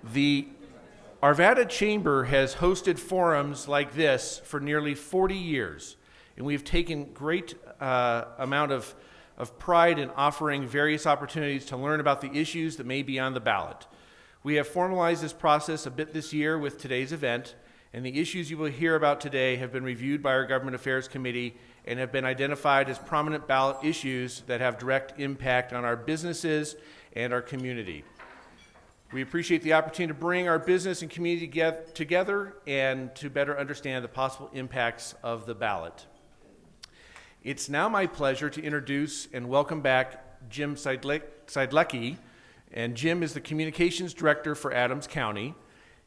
The Arvada Chamber has hosted forums like this for nearly 40 years, and we've taken great amount of pride in offering various opportunities to learn about the issues that may be on the ballot. We have formalized this process a bit this year with today's event, and the issues you will hear about today have been reviewed by our Government Affairs Committee and have been identified as prominent ballot issues that have direct impact on our businesses and our community. We appreciate the opportunity to bring our business and community together and to better understand the possible impacts of the ballot. It's now my pleasure to introduce and welcome back Jim Siedlecki, and Jim is the Communications Director for Adams County.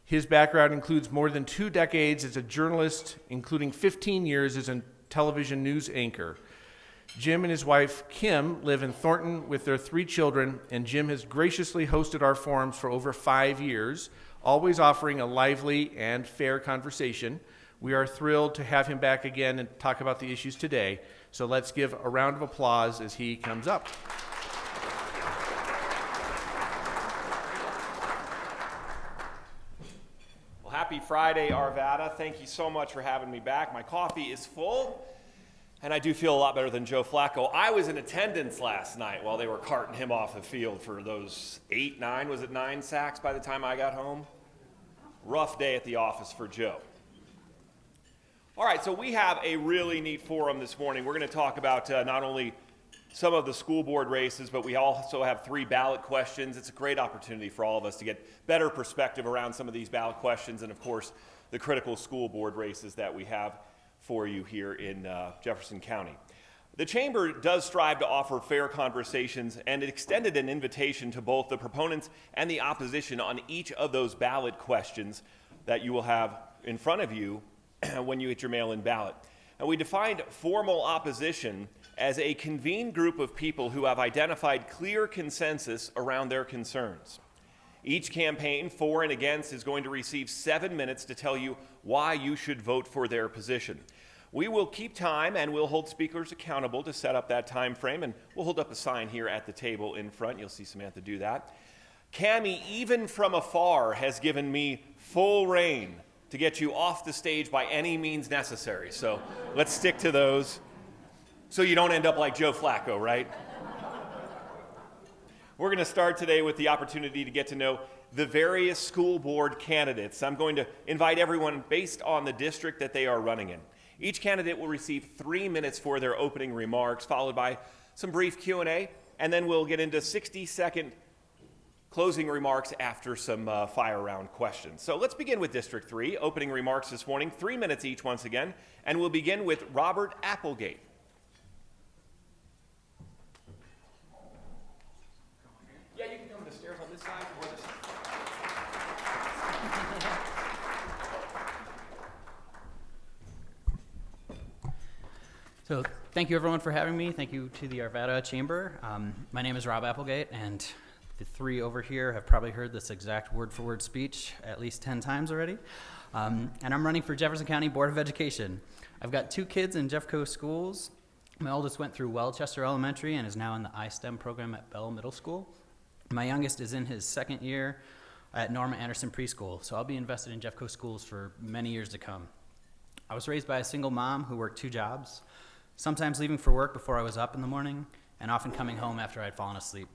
His background includes more than 2 decades as a journalist, including 15 years as a television news anchor. Jim and his wife, Kim, live in Thornton with their 3 children, and Jim has graciously hosted our forums for over 5 years, always offering a lively and fair conversation. We are thrilled to have him back again and talk about the issues today. So let's give a round of applause as he comes up. Well, happy Friday, Arvada. Thank you so much for having me back. My coffee is full. And I do feel a lot better than Joe Flacco. I was in attendance last night while they were carting him off the field for those 9 sacks by the time I got home? Rough day at the office for Joe. All right, so we have a really neat forum this morning. We're going to talk about not only some of the school board races, but we also have 3 ballot questions. It's a great opportunity for all of us to get better perspective around some of these ballot questions and, of course, the critical school board races that we have for you here in Jefferson County. The Chamber does strive to offer fair conversations, and it extended an invitation to both the proponents and the opposition on each of those ballot questions that you will have in front of you when you get your mail-in ballot. And we defined formal opposition as a convened group of people who have identified clear consensus around their concerns. Each campaign, for and against, is going to receive 7 minutes to tell you why you should vote for their position. We will keep time and we'll hold speakers accountable to set up that time frame, and we'll hold up a sign here at the table in front. You'll see Samantha do that. Cammie, even from afar, has given me full reign to get you off the stage by any means necessary. So let's stick to those so you don't end up like Joe Flacco, right? We're going to start today with the opportunity to get to know the various school board candidates. I'm going to invite everyone based on the district that they are running in. Each candidate will receive 3 minutes for their opening remarks, followed by some brief Q&A, and then we'll get into 60-second closing remarks after some fire round questions. So let's begin with District 3. Opening remarks this morning, 3 minutes each once again, and we'll begin with Robert Applegate. Yeah, you can come to the stairs on this side or this side. So thank you everyone for having me. Thank you to the Arvada Chamber. My name is Rob Applegate, and the 3 over here have probably heard this exact word-for-word speech at least 10 times already. And I'm running for Jefferson County Board of Education. I've got 2 kids in Jeffco schools. My oldest went through Welchester Elementary and is now in the iSTEM program at Bell Middle School. My youngest is in his 2nd year at Norma Anderson Preschool, so I'll be invested in Jeffco schools for many years to come. I was raised by a single mom who worked 2 jobs, sometimes leaving for work before I was up in the morning, and often coming home after I'd fallen asleep.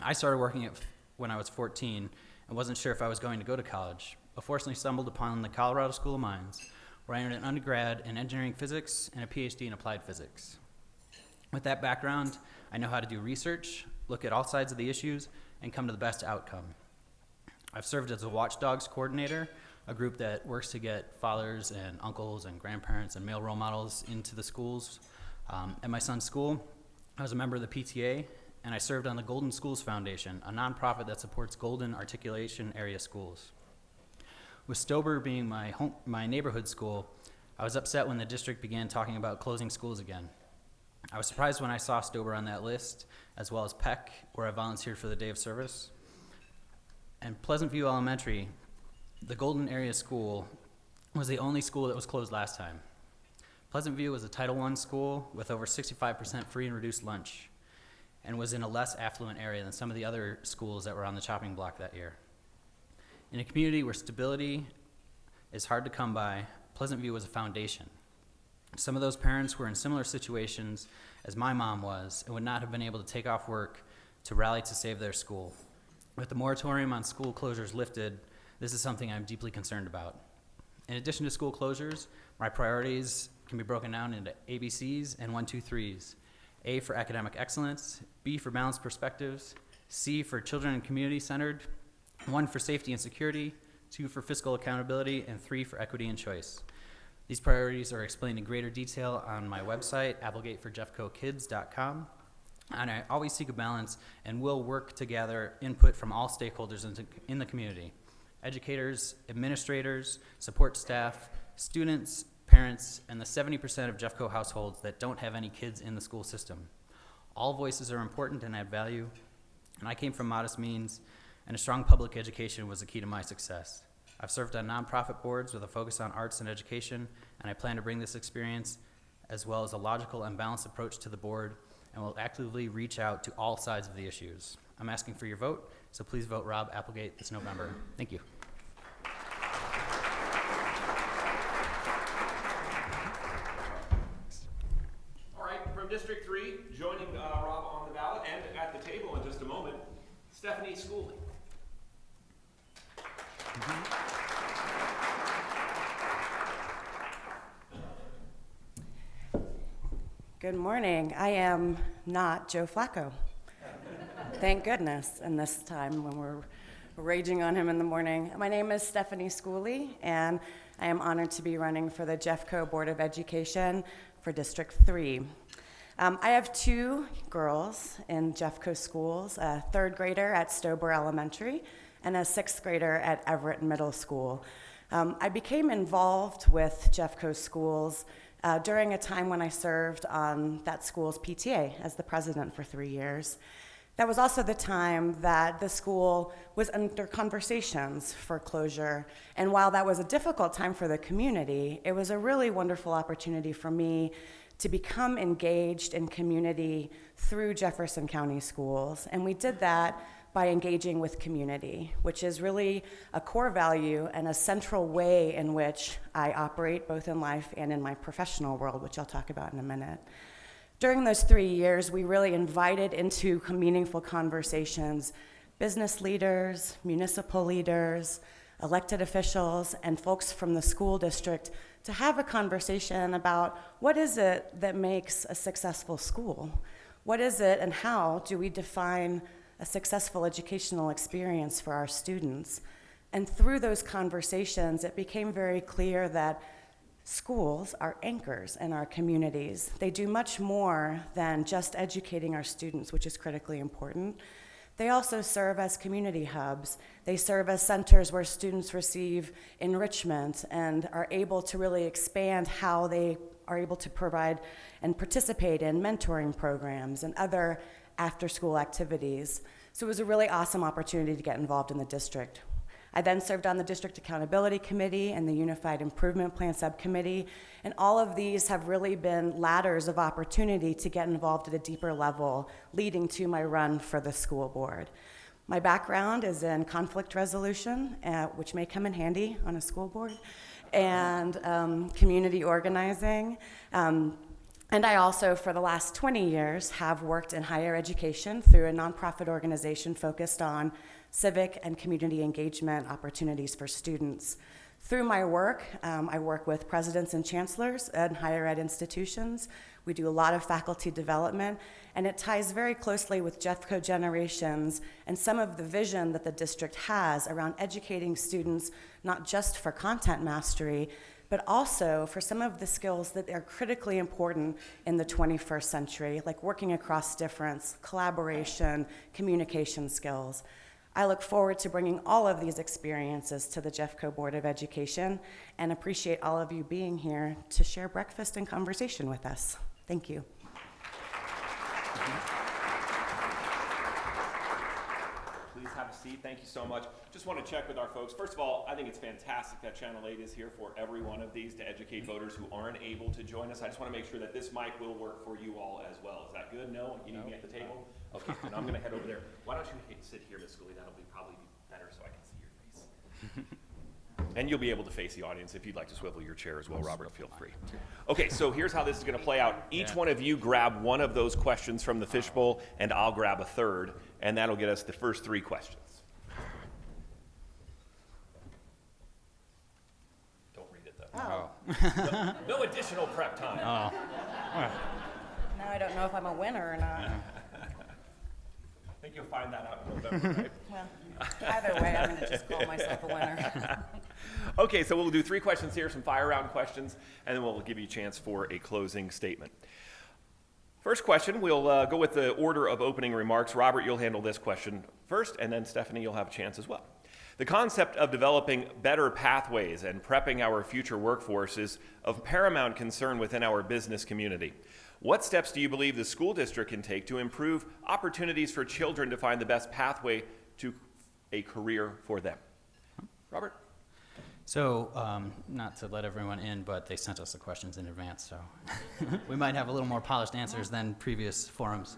I started working when I was 14 and wasn't sure if I was going to go to college, but fortunately stumbled upon the Colorado School of Mines, where I earned an undergrad in engineering physics and a PhD in applied physics. With that background, I know how to do research, look at all sides of the issues, and come to the best outcome. I've served as a Watchdogs coordinator, a group that works to get fathers and uncles and grandparents and male role models into the schools. At my son's school, I was a member of the PTA, and I served on the Golden Schools Foundation, a nonprofit that supports Golden Articulation Area schools. With Stober being my neighborhood school, I was upset when the district began talking about closing schools again. I was surprised when I saw Stober on that list, as well as Peck, where I volunteered for the day of service. And Pleasant View Elementary, the Golden Area School, was the only school that was closed last time. Pleasant View was a Title I school with over 65% free and reduced lunch, and was in a less affluent area than some of the other schools that were on the chopping block that year. In a community where stability is hard to come by, Pleasant View was a foundation. Some of those parents were in similar situations as my mom was and would not have been able to take off work to rally to save their school. With the moratorium on school closures lifted, this is something I'm deeply concerned about. In addition to school closures, my priorities can be broken down into ABCs and 1, 2, 3s. A for academic excellence, B for balanced perspectives, C for children and community centered, 1 for safety and security, 2 for fiscal accountability, and 3 for equity and choice. These priorities are explained in greater detail on my website, applegateforjeffcokids.com. And I always seek a balance and will work to gather input from all stakeholders in the community: educators, administrators, support staff, students, parents, and the 70% of Jeffco households that don't have any kids in the school system. All voices are important and add value, and I came from modest means, and a strong public education was the key to my success. I've served on nonprofit boards with a focus on arts and education, and I plan to bring this experience as well as a logical and balanced approach to the board, and will actively reach out to all sides of the issues. I'm asking for your vote, so please vote Rob Applegate this November. Thank you. All right, from District 3, joining Rob on the ballot and at the table in just a moment, Stephanie Schooley. Good morning. I am not Joe Flacco. Thank goodness, in this time when we're raging on him in the morning. My name is Stephanie Schooley, and I am honored to be running for the Jeffco Board of Education for District 3. I have 2 girls in Jeffco schools, a 3rd grader at Stober Elementary and a 6th grader at Everett Middle School. I became involved with Jeffco schools during a time when I served on that school's PTA as the president for 3 years. That was also the time that the school was under conversations for closure. And while that was a difficult time for the community, it was a really wonderful opportunity for me to become engaged in community through Jefferson County Schools. And we did that by engaging with community, which is really a core value and a central way in which I operate both in life and in my professional world, which I'll talk about in a minute. During those 3 years, we really invited into meaningful conversations business leaders, municipal leaders, elected officials, and folks from the school district to have a conversation about what is it that makes a successful school? What is it and how do we define a successful educational experience for our students? And through those conversations, it became very clear that schools are anchors in our communities. They do much more than just educating our students, which is critically important. They also serve as community hubs. They serve as centers where students receive enrichment and are able to really expand how they are able to provide and participate in mentoring programs and other after-school activities. So it was a really awesome opportunity to get involved in the district. I then served on the District Accountability Committee and the Unified Improvement Plan Subcommittee, and all of these have really been ladders of opportunity to get involved at a deeper level, leading to my run for the school board. My background is in conflict resolution, which may come in handy on a school board, and community organizing. And I also, for the last 20 years, have worked in higher education through a nonprofit organization focused on civic and community engagement opportunities for students. Through my work, I work with presidents and chancellors in higher ed institutions. We do a lot of faculty development, and it ties very closely with Jeffco Generations and some of the vision that the district has around educating students, not just for content mastery, but also for some of the skills that are critically important in the 21st century, like working across difference, collaboration, communication skills. I look forward to bringing all of these experiences to the Jeffco Board of Education and appreciate all of you being here to share breakfast and conversation with us. Thank you. Please have a seat. Thank you so much. Just want to check with our folks. First of all, I think it's fantastic that Channel 8 is here for every one of these to educate voters who aren't able to join us. I just want to make sure that this mic will work for you all as well. Is that good? No? You need me at the table? Okay, then I'm going to head over there. Why don't you sit here, Ms. Schooley? That'll be probably better so I can see your face. And you'll be able to face the audience if you'd like to swivel your chair as well, Robert, feel free. Okay, so here's how this is going to play out. Each one of you grab one of those questions from the fishbowl, and I'll grab a third, and that'll get us the first 3 questions. Don't read it, though. Oh. No additional prep time. Oh. Now I don't know if I'm a winner or not. I think you'll find that out in November, right? Well, either way, I'm going to just call myself a winner. Okay, so we'll do 3 questions here, some fire round questions, and then we'll give you a chance for a closing statement. First question, we'll go with the order of opening remarks. Robert, you'll handle this question first, and then Stephanie, you'll have a chance as well. The concept of developing better pathways and prepping our future workforce is of paramount concern within our business community. What steps do you believe the school district can take to improve opportunities for children to find the best pathway to a career for them? Robert? So, not to let everyone in, but they sent us the questions in advance, so we might have a little more polished answers than previous forums.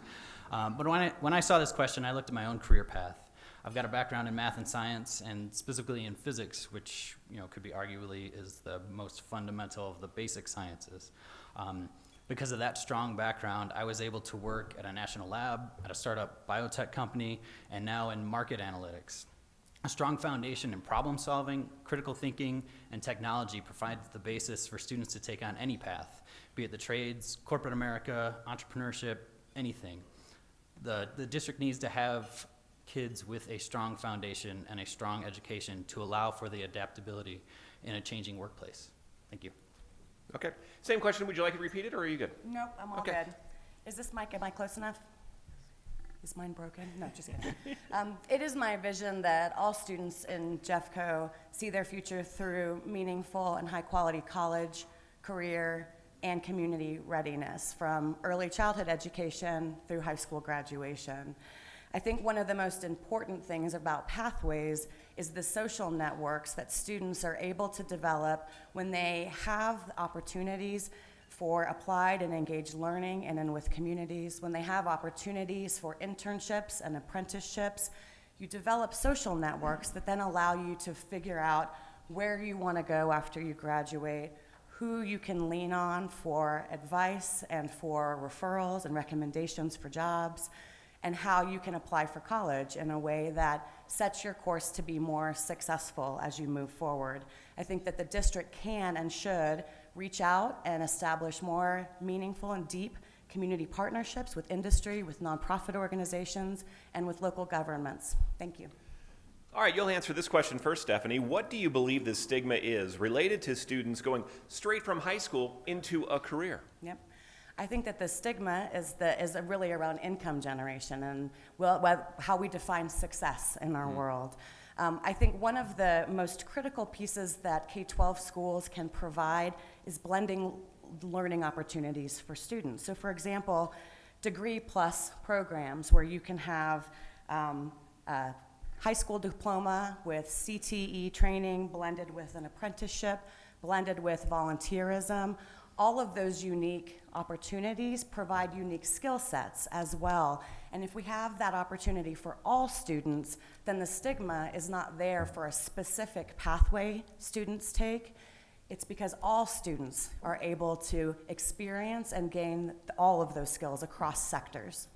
But when I saw this question, I looked at my own career path. I've got a background in math and science, and specifically in physics, which could be arguably is the most fundamental of the basic sciences. Because of that strong background, I was able to work at a national lab, at a startup biotech company, and now in market analytics. A strong foundation in problem solving, critical thinking, and technology provides the basis for students to take on any path, be it the trades, corporate America, entrepreneurship, anything. The district needs to have kids with a strong foundation and a strong education to allow for the adaptability in a changing workplace. Thank you. Okay. Same question. Would you like it repeated, or are you good? Nope, I'm all Okay. good. Is this mic, am I close enough? Is mine broken? No, just kidding. It is my vision that all students in Jeffco see their future through meaningful and high-quality college, career, and community readiness, from early childhood education through high school graduation. I think one of the most important things about pathways is the social networks that students are able to develop when they have opportunities for applied and engaged learning and then with communities, when they have opportunities for internships and apprenticeships. You develop social networks that then allow you to figure out where you want to go after you graduate, who you can lean on for advice and for referrals and recommendations for jobs, and how you can apply for college in a way that sets your course to be more successful as you move forward. I think that the district can and should reach out and establish more meaningful and deep community partnerships with industry, with nonprofit organizations, and with local governments. Thank you. All right, you'll answer this question first, Stephanie. What do you believe the stigma is related to students going straight from high school into a career? Yep. I think that the stigma is really around income generation and how we define success in our world. I think one of the most critical pieces that K-12 schools can provide is blending learning opportunities for students. So for example, degree plus programs where you can have a high school diploma with CTE training blended with an apprenticeship, blended with volunteerism. All of those unique opportunities provide unique skill sets as well. And if we have that opportunity for all students, then the stigma is not there for a specific pathway students take. It's because all students are able to experience and gain all of those skills across sectors.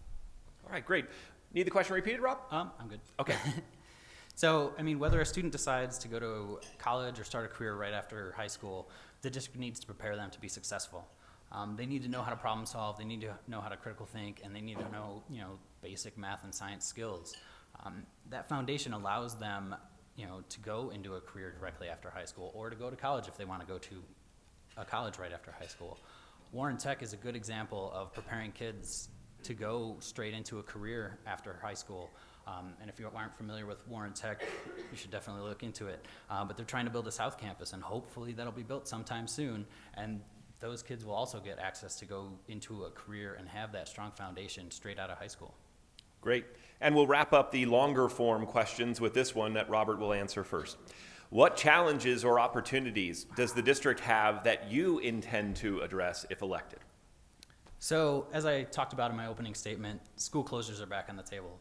All right, great. Need the question repeated, Rob? I'm good. Okay. So, I mean, whether a student decides to go to college or start a career right after high school, the district needs to prepare them to be successful. They need to know how to problem solve, they need to know how to critical think, and they need to know, basic math and science skills. That foundation allows them, to go into a career directly after high school, or to go to college if they want to go to a college right after high school. Warren Tech is a good example of preparing kids to go straight into a career after high school. And if you aren't familiar with Warren Tech, you should definitely look into it. But they're trying to build a South Campus, and hopefully that'll be built sometime soon. And those kids will also get access to go into a career and have that strong foundation straight out of high school. Great. And we'll wrap up the longer form questions with this one that Robert will answer first. What challenges or opportunities does the district have that you intend to address if elected? So, as I talked about in my opening statement, school closures are back on the table.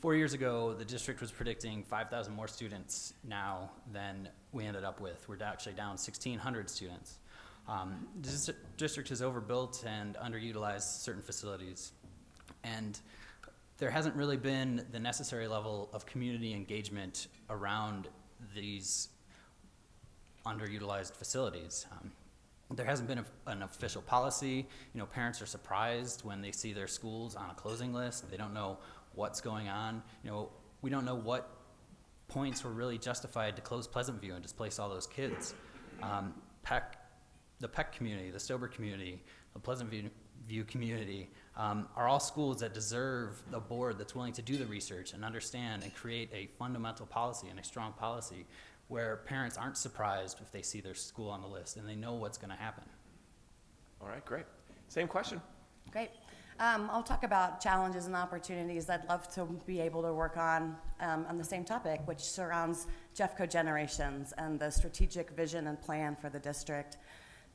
4 years ago, the district was predicting 5,000 more students now than we ended up with. We're actually down 1,600 students. The district has overbuilt and underutilized certain facilities. And there hasn't really been the necessary level of community engagement around these underutilized facilities. There hasn't been an official policy. Parents are surprised when they see their schools on a closing list. They don't know what's going on. We don't know what points were really justified to close Pleasant View and displace all those kids. The Peck community, the Stober community, the Pleasant View community are all schools that deserve a board that's willing to do the research and understand and create a fundamental policy and a strong policy where parents aren't surprised if they see their school on the list and they know what's going to happen. All right, great. Same question. Great. I'll talk about challenges and opportunities I'd love to be able to work on the same topic, which surrounds Jeffco Generations and the strategic vision and plan for the district.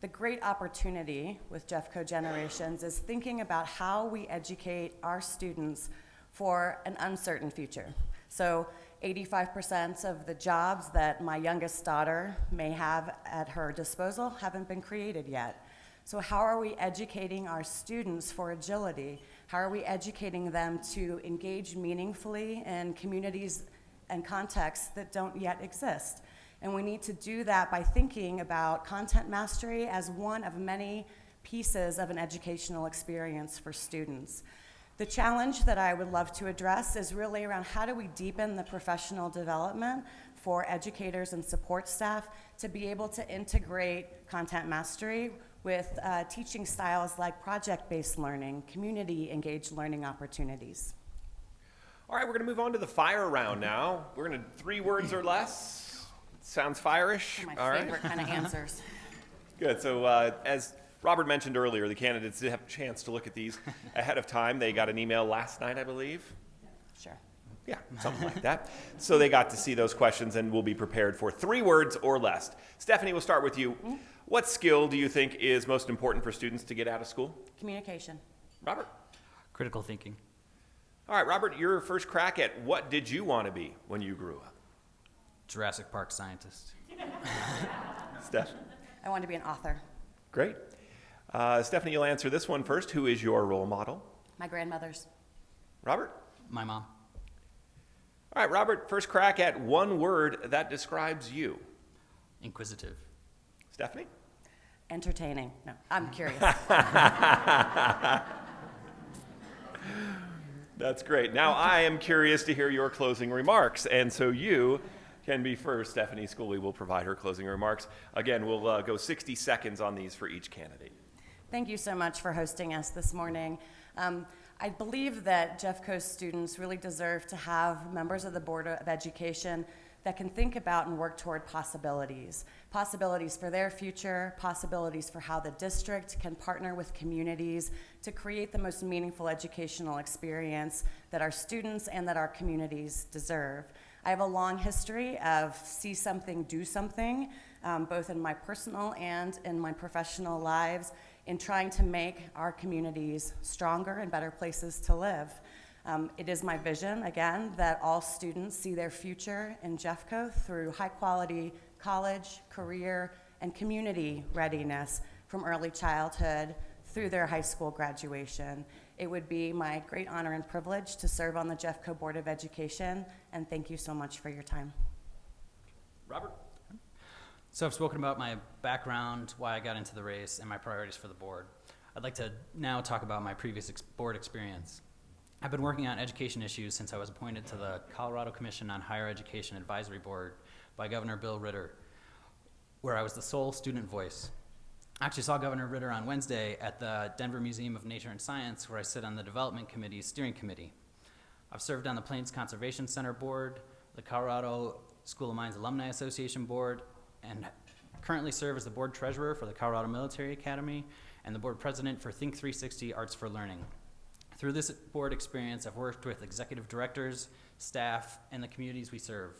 The great opportunity with Jeffco Generations is thinking about how we educate our students for an uncertain future. So 85% of the jobs that my youngest daughter may have at her disposal haven't been created yet. So how are we educating our students for agility? How are we educating them to engage meaningfully in communities and contexts that don't yet exist? And we need to do that by thinking about content mastery as one of many pieces of an educational experience for students. The challenge that I would love to address is really around how do we deepen the professional development for educators and support staff to be able to integrate content mastery with teaching styles like project-based learning, community-engaged learning opportunities. All right, we're going to move on to the fire round now. We're going to 3 words or less. Sounds fire-ish. My favorite kind of answers. Good. So as Robert mentioned earlier, the candidates did have a chance to look at these ahead of time. They got an email last night, I believe. Sure. Yeah, something like that. So they got to see those questions and will be prepared for 3 words or less. Stephanie, we'll start with you. Mm-hmm. What skill do you think is most important for students to get out of school? Communication. Robert? Critical thinking. All right, Robert, your first crack at what did you want to be when you grew up? Jurassic Park scientist. Steph? I want to be an author. Great. Stephanie, you'll answer this one first. Who is your role model? My grandmother's. Robert? My mom. All right, Robert, first crack at one word that describes you. Inquisitive. Stephanie? Entertaining. No, I'm curious. That's great. Now I am curious to hear your closing remarks, and so you can be first. Stephanie Schooley will provide her closing remarks. Again, we'll go 60 seconds on these for each candidate. Thank you so much for hosting us this morning. I believe that Jeffco's students really deserve to have members of the Board of Education that can think about and work toward possibilities. Possibilities for their future, possibilities for how the district can partner with communities to create the most meaningful educational experience that our students and that our communities deserve. I have a long history of see something, do something, both in my personal and in my professional lives, in trying to make our communities stronger and better places to live. It is my vision, again, that all students see their future in Jeffco through high-quality college, career, and community readiness from early childhood through their high school graduation. It would be my great honor and privilege to serve on the Jeffco Board of Education, and thank you so much for your time. Robert? So I've spoken about my background, why I got into the race, and my priorities for the board. I'd like to now talk about my previous board experience. I've been working on education issues since I was appointed to the Colorado Commission on Higher Education Advisory Board by Governor Bill Ritter, where I was the sole student voice. I actually saw Governor Ritter on Wednesday at the Denver Museum of Nature and Science, where I sit on the Development Committee's steering committee. I've served on the Plains Conservation Center Board, the Colorado School of Mines Alumni Association Board, and currently serve as the board treasurer for the Colorado Military Academy and the board president for Think 360 Arts for Learning. Through this board experience, I've worked with executive directors, staff, and the communities we serve.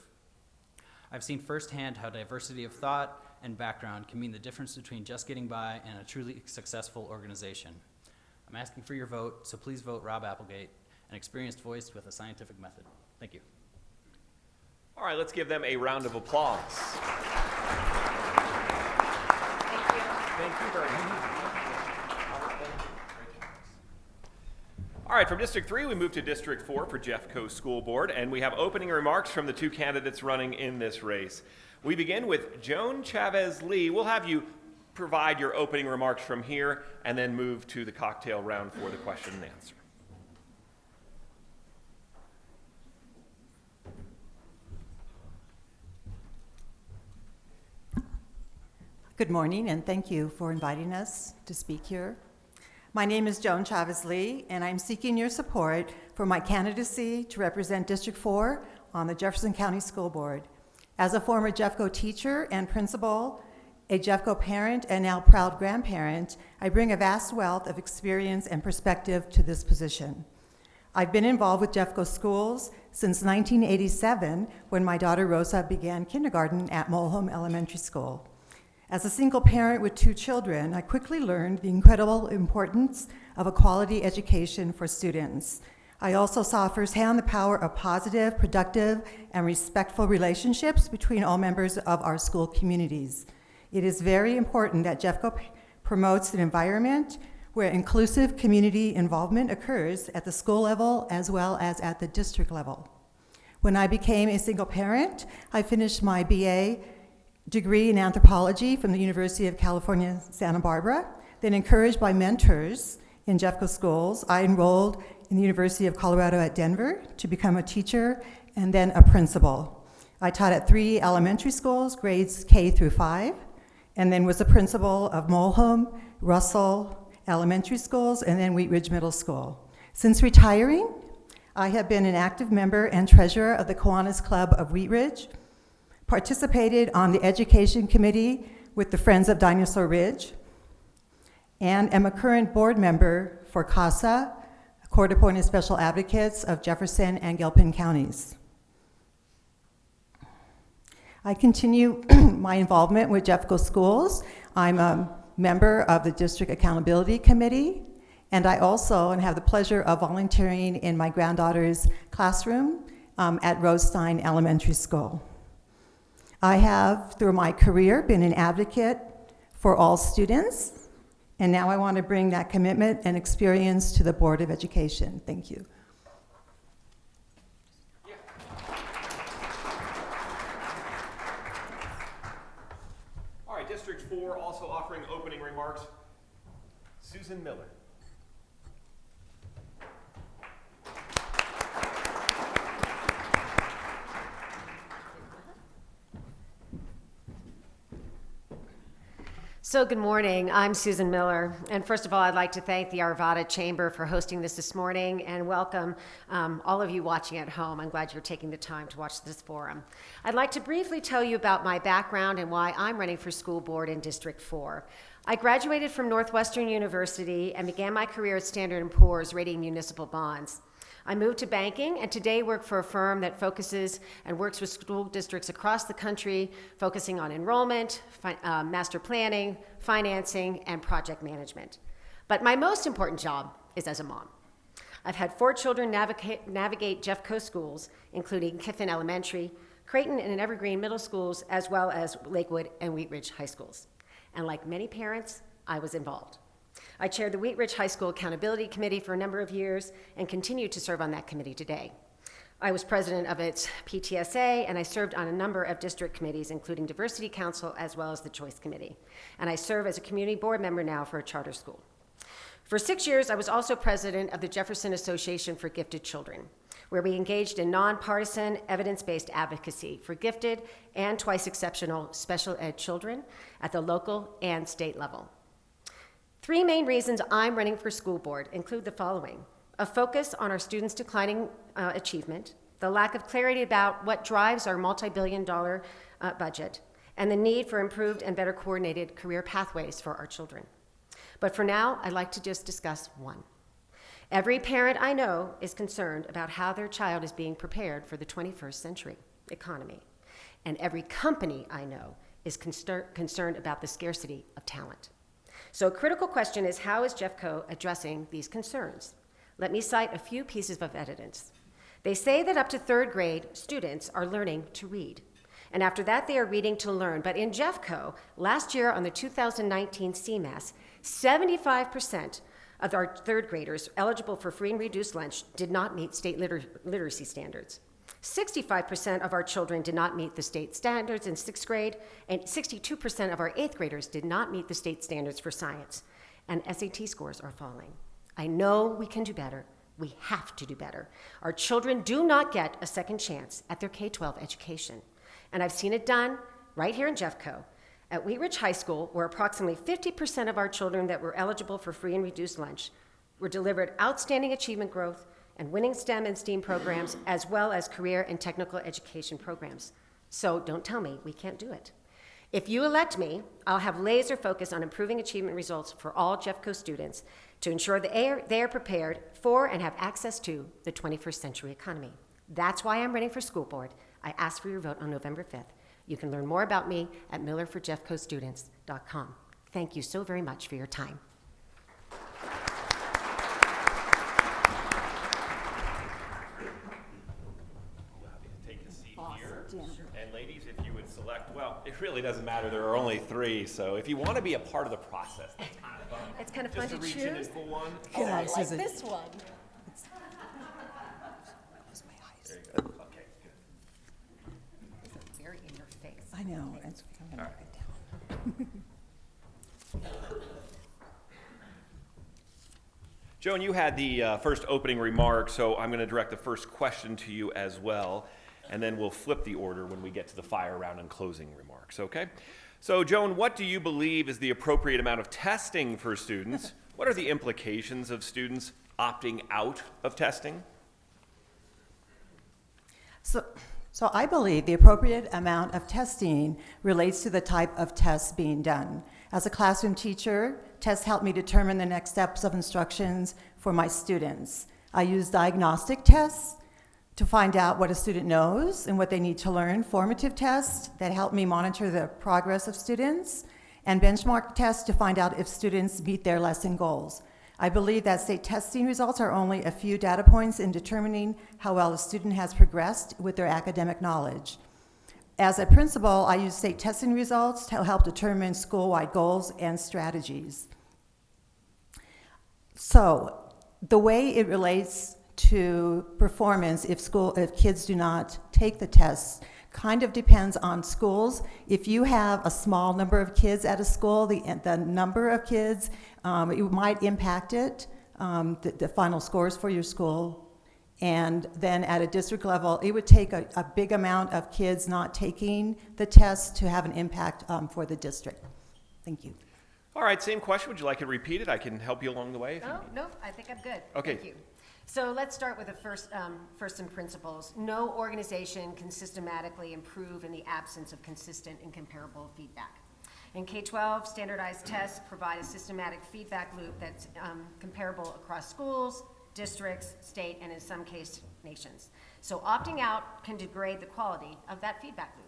I've seen firsthand how diversity of thought and background can mean the difference between just getting by and a truly successful organization. I'm asking for your vote, so please vote Rob Applegate an experienced voice with a scientific method. Thank you. All right, let's give them a round of applause. Thank you very much. All right, from District 3, we move to District 4 for Jeffco School Board, and we have opening remarks from the two candidates running in this race. We begin with Joan Chavez Lee. We'll have you provide your opening remarks from here and then move to the cocktail round for the question and answer. Good morning, and thank you for inviting us to speak here. My name is Joan Chavez Lee, and I'm seeking your support for my candidacy to represent District 4 on the Jefferson County School Board. As a former Jeffco teacher and principal, a Jeffco parent, and now proud grandparent, I bring a vast wealth of experience and perspective to this position. I've been involved with Jeffco schools since 1987, when my daughter Rosa began kindergarten at Mulholm Elementary School. As a single parent with 2 children, I quickly learned the incredible importance of a quality education for students. I also saw firsthand the power of positive, productive, and respectful relationships between all members of our school communities. It is very important that Jeffco promotes an environment where inclusive community involvement occurs at the school level as well as at the district level. When I became a single parent, I finished my BA degree in anthropology from the University of California, Santa Barbara. Then, encouraged by mentors in Jeffco schools, I enrolled in the University of Colorado at Denver to become a teacher and then a principal. I taught at 3 elementary schools, grades K through 5, and then was the principal of Mulholm, Russell Elementary Schools, and then Wheat Ridge Middle School. Since retiring, I have been an active member and treasurer of the Kiwanis Club of Wheat Ridge, participated on the education committee with the Friends of Dinosaur Ridge, and am a current board member for CASA, Court-Appointed Special Advocates of Jefferson and Gilpin counties. I continue my involvement with Jeffco schools. I'm a member of the District Accountability Committee, and I also have the pleasure of volunteering in my granddaughter's classroom at Rosestein Elementary School. I have, through my career, been an advocate for all students, and now I want to bring that commitment and experience to the Board of Education. Thank you. All right, District 4 also offering opening remarks, Susan Miller. So good morning, I'm Susan Miller, and first of all, I'd like to thank the Arvada Chamber for hosting this morning, and welcome all of you watching at home. I'm glad you're taking the time to watch this forum. I'd like to briefly tell you about my background and why I'm running for school board in District 4. I graduated from Northwestern University and began my career at Standard & Poor's rating municipal bonds. I moved to banking and today work for a firm that focuses and works with school districts across the country, focusing on enrollment, master planning, financing, and project management. But my most important job is as a mom. I've had 4 children navigate Jeffco schools, including Kiffin Elementary, Creighton and Evergreen Middle Schools, as well as Lakewood and Wheat Ridge High Schools. And like many parents, I was involved. I chaired the Wheat Ridge High School Accountability Committee for a number of years and continue to serve on that committee today. I was president of its PTSA, and I served on a number of district committees, including Diversity Council as well as the Choice Committee. And I serve as a community board member now for a charter school. For 6 years, I was also president of the Jefferson Association for Gifted Children, where we engaged in nonpartisan, evidence-based advocacy for gifted and twice exceptional special ed children at the local and state level. 3 main reasons I'm running for school board include the following: a focus on our students' declining achievement, the lack of clarity about what drives our multi-billion-dollar budget, and the need for improved and better coordinated career pathways for our children. But for now, I'd like to just discuss one. Every parent I know is concerned about how their child is being prepared for the 21st century economy. And every company I know is concerned about the scarcity of talent. So a critical question is, how is Jeffco addressing these concerns? Let me cite a few pieces of evidence. They say that up to third grade, students are learning to read. And after that, they are reading to learn. But in Jeffco, last year on the 2019 CMAS, 75% of our third graders eligible for free and reduced lunch did not meet state literacy standards. 65% of our children did not meet the state standards in sixth grade, and 62% of our eighth graders did not meet the state standards for science. And SAT scores are falling. I know we can do better. We have to do better. Our children do not get a second chance at their K-12 education. And I've seen it done right here in Jeffco. At Wheat Ridge High School, where approximately 50% of our children that were eligible for free and reduced lunch were delivered outstanding achievement growth and winning STEM and STEAM programs, as well as career and technical education programs. So don't tell me we can't do it. If you elect me, I'll have laser focus on improving achievement results for all Jeffco students to ensure that they are prepared for and have access to the 21st century economy. That's why I'm running for school board. I ask for your vote on November 5th. You can learn more about me at millerforjeffcostudents.com. Thank you so very much for your time. Take a seat here. And ladies, if you would select, well, it really doesn't matter. There are only 3, so if you want to be a part of the process, that's kind of fun. It's kind of fun to Just to reach in choose. and pull one. Oh, I like this one. There you go. Okay, good. Very in your face. I know. It's, I'm gonna write it down. Joan, you had the first opening remark, so I'm going to direct the first question to you as well, and then we'll flip the order when we get to the fire round and closing remarks, okay? So, Joan, what do you believe is the appropriate amount of testing for students? What are the implications of students opting out of testing? So I believe the appropriate amount of testing relates to the type of tests being done. As a classroom teacher, tests help me determine the next steps of instructions for my students. I use diagnostic tests to find out what a student knows and what they need to learn, formative tests that help me monitor the progress of students, and benchmark tests to find out if students meet their lesson goals. I believe that state testing results are only a few data points in determining how well a student has progressed with their academic knowledge. As a principal, I use state testing results to help determine school-wide goals and strategies. So, the way it relates to performance if kids do not take the tests kind of depends on schools. If you have a small number of kids at a school, the number of kids, it might impact it, the final scores for your school. And then at a district level, it would take a big amount of kids not taking the test to have an impact for the district. Thank you. All right, same question. Would you like it repeated? I can help you along the way. No, I think I'm good. Okay. Thank you. So let's start with the first in principles. No organization can systematically improve in the absence of consistent and comparable feedback. In K-12, standardized tests provide a systematic feedback loop that's comparable across schools, districts, state, and in some cases, nations. So opting out can degrade the quality of that feedback loop.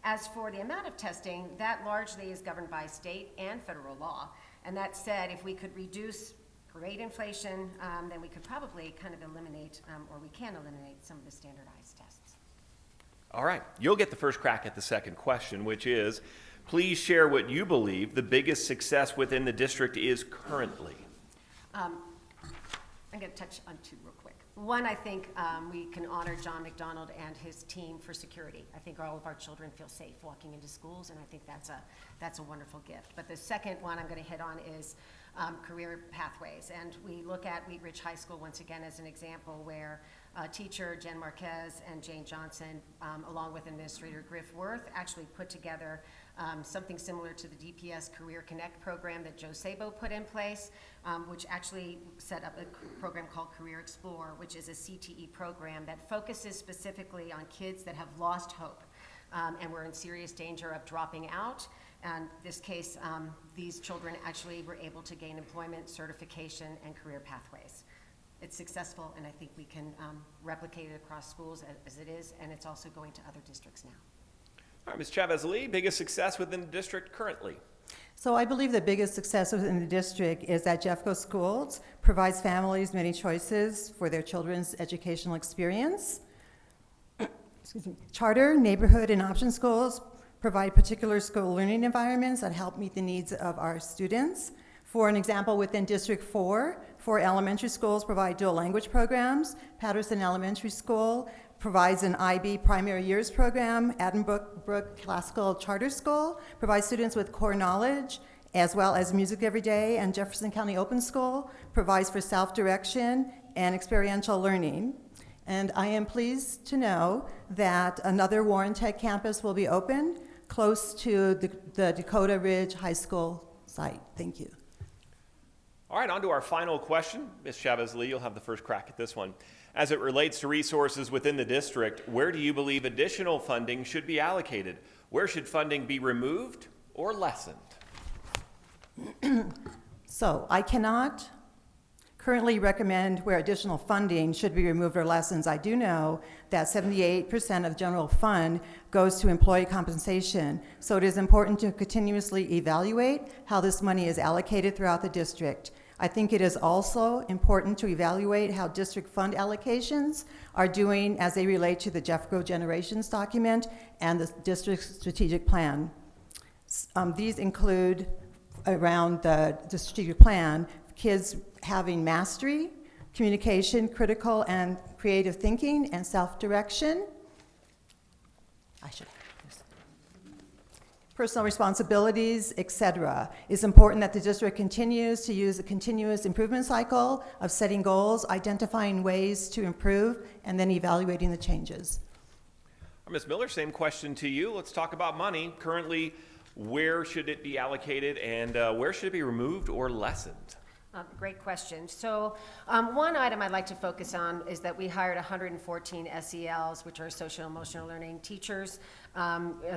As for the amount of testing, that largely is governed by state and federal law. And that said, if we could reduce grade inflation, then we could probably kind of eliminate, or we can eliminate some of the standardized tests. All right, you'll get the first crack at the second question, which is, please share what you believe the biggest success within the district is currently. I'm going to touch on 2 real quick. One, I think we can honor John McDonald and his team for security. I think all of our children feel safe walking into schools, and I think that's a wonderful gift. But the second one I'm going to hit on is career pathways. And we look at Wheat Ridge High School once again as an example where teacher Jen Marquez and Jane Johnson, along with Administrator Griff Worth, actually put together something similar to the DPS Career Connect program that Joe Sabo put in place, which actually set up a program called Career Explore, which is a CTE program that focuses specifically on kids that have lost hope and were in serious danger of dropping out. And in this case, these children actually were able to gain employment, certification, and career pathways. It's successful, and I think we can replicate it across schools as it is, and it's also going to other districts now. All right, Ms. Chavez-Lee, biggest success within the district currently? So I believe the biggest success within the district is that Jeffco Schools provides families many choices for their children's educational experience. Excuse me. Charter, neighborhood, and option schools provide particular school learning environments that help meet the needs of our students. For an example, within District 4 elementary schools provide dual language programs. Patterson Elementary School provides an IB primary years program. Addenbrook Classical Charter School provides students with core knowledge as well as music every day. And Jefferson County Open School provides for self-direction and experiential learning. And I am pleased to know that another Warren Tech campus will be opened close to the Dakota Ridge High School site. Thank you. All right, on to our final question. Ms. Chavez-Lee, you'll have the first crack at this one. As it relates to resources within the district, where do you believe additional funding should be allocated? Where should funding be removed or lessened? So I cannot currently recommend where additional funding should be removed or lessened. I do know that 78% of the general fund goes to employee compensation, so it is important to continuously evaluate how this money is allocated throughout the district. I think it is also important to evaluate how district fund allocations are doing as they relate to the Jeffco Generations document and the district strategic plan. These include, around the strategic plan, kids having mastery, communication, critical and creative thinking, and self-direction. Personal responsibilities, etc. It's important that the district continues to use a continuous improvement cycle of setting goals, identifying ways to improve, and then evaluating the changes. Ms. Miller, same question to you. Let's talk about money. Currently, where should it be allocated and where should it be removed or lessened? Great question. So one item I'd like to focus on is that we hired 114 SELs, which are social emotional learning teachers,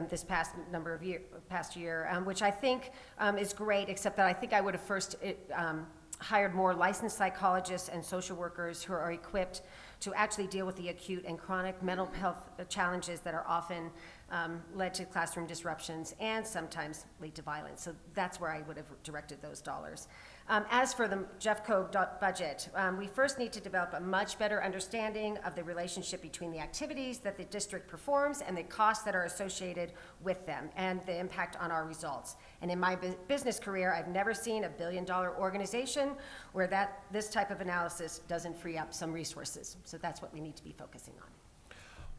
this past year, which I think is great, except that I think I would have first hired more licensed psychologists and social workers who are equipped to actually deal with the acute and chronic mental health challenges that are often led to classroom disruptions and sometimes lead to violence. So that's where I would have directed those dollars. As for the Jeffco budget, we first need to develop a much better understanding of the relationship between the activities that the district performs and the costs that are associated with them and the impact on our results. And in my business career, I've never seen a billion-dollar organization where this type of analysis doesn't free up some resources. So that's what we need to be focusing on.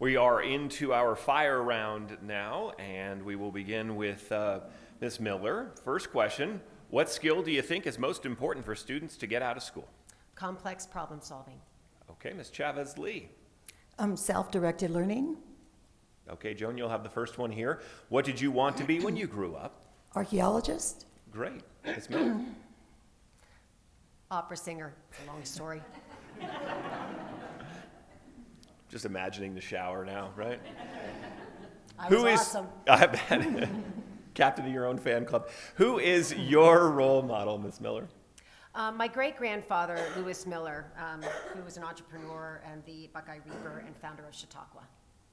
We are into our fire round now, and we will begin with Ms. Miller. First question, what skill do you think is most important for students to get out of school? Complex problem solving. Okay, Ms. Chavez-Lee. Self-directed learning. Okay, Joan, you'll have the first one here. What did you want to be when you grew up? Archaeologist. Great. Ms. Miller. Opera singer. It's a long story. Just imagining the shower now, right? I was awesome. I bet. Captain of your own fan club. Who is your role model, Ms. Miller? My great-grandfather, Lewis Miller, who was an entrepreneur and the Buckeye Reaper and founder of Chautauqua.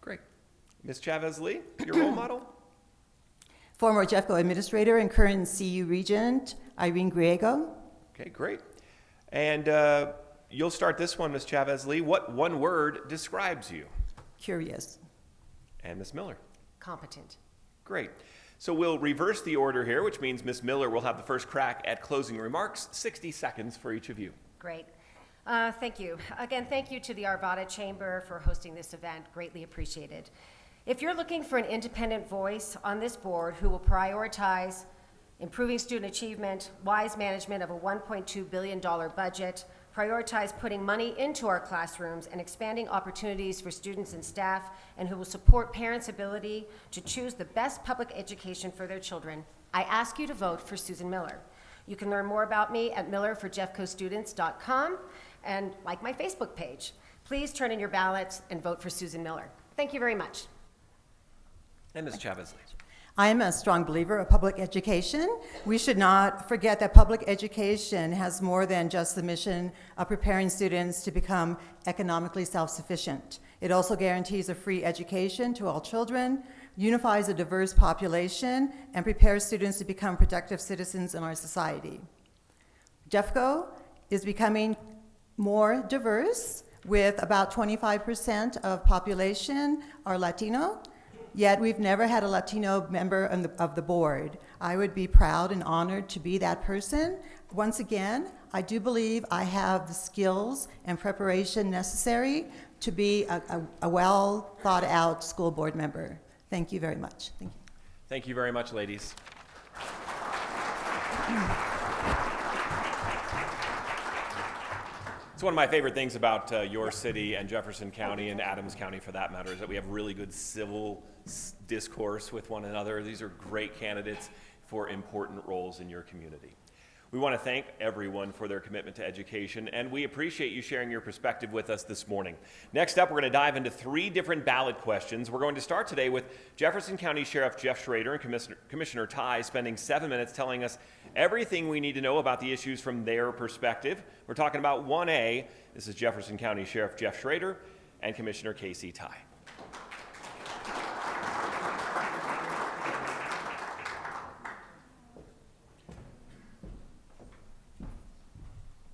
Great. Ms. Chavez-Lee, your role model? Former Jeffco administrator and current CU regent, Irene Griego. Okay, great. And you'll start this one, Ms. Chavez-Lee. What one word describes you? Curious. And Ms. Miller? Competent. Great. So we'll reverse the order here, which means Ms. Miller will have the first crack at closing remarks, 60 seconds for each of you. Great. Thank you. Again, thank you to the Arvada Chamber for hosting this event. Greatly appreciated. If you're looking for an independent voice on this board who will prioritize improving student achievement, wise management of a $1.2 billion budget, prioritize putting money into our classrooms and expanding opportunities for students and staff, and who will support parents' ability to choose the best public education for their children, I ask you to vote for Susan Miller. You can learn more about me at millerforjeffcostudents.com and like my Facebook page. Please turn in your ballots and vote for Susan Miller. Thank you very much. And Ms. Chavez-Lee. I am a strong believer of public education. We should not forget that public education has more than just the mission of preparing students to become economically self-sufficient. It also guarantees a free education to all children, unifies a diverse population, and prepares students to become productive citizens in our society. Jeffco is becoming more diverse, with about 25% of population are Latino, yet we've never had a Latino member of the board. I would be proud and honored to be that person. Once again, I do believe I have the skills and preparation necessary to be a well thought out school board member. Thank you very much. Thank you. Thank you very much, ladies. It's one of my favorite things about your city and Jefferson County and Adams County, for that matter, is that we have really good civil discourse with one another. These are great candidates for important roles in your community. We want to thank everyone for their commitment to education, and we appreciate you sharing your perspective with us this morning. Next up, we're going to dive into 3 different ballot questions. We're going to start today with Jefferson County Sheriff Jeff Schrader and Commissioner Tighe spending 7 minutes telling us everything we need to know about the issues from their perspective. We're talking about 1A. This is Jefferson County Sheriff Jeff Schrader and Commissioner Casey Tighe.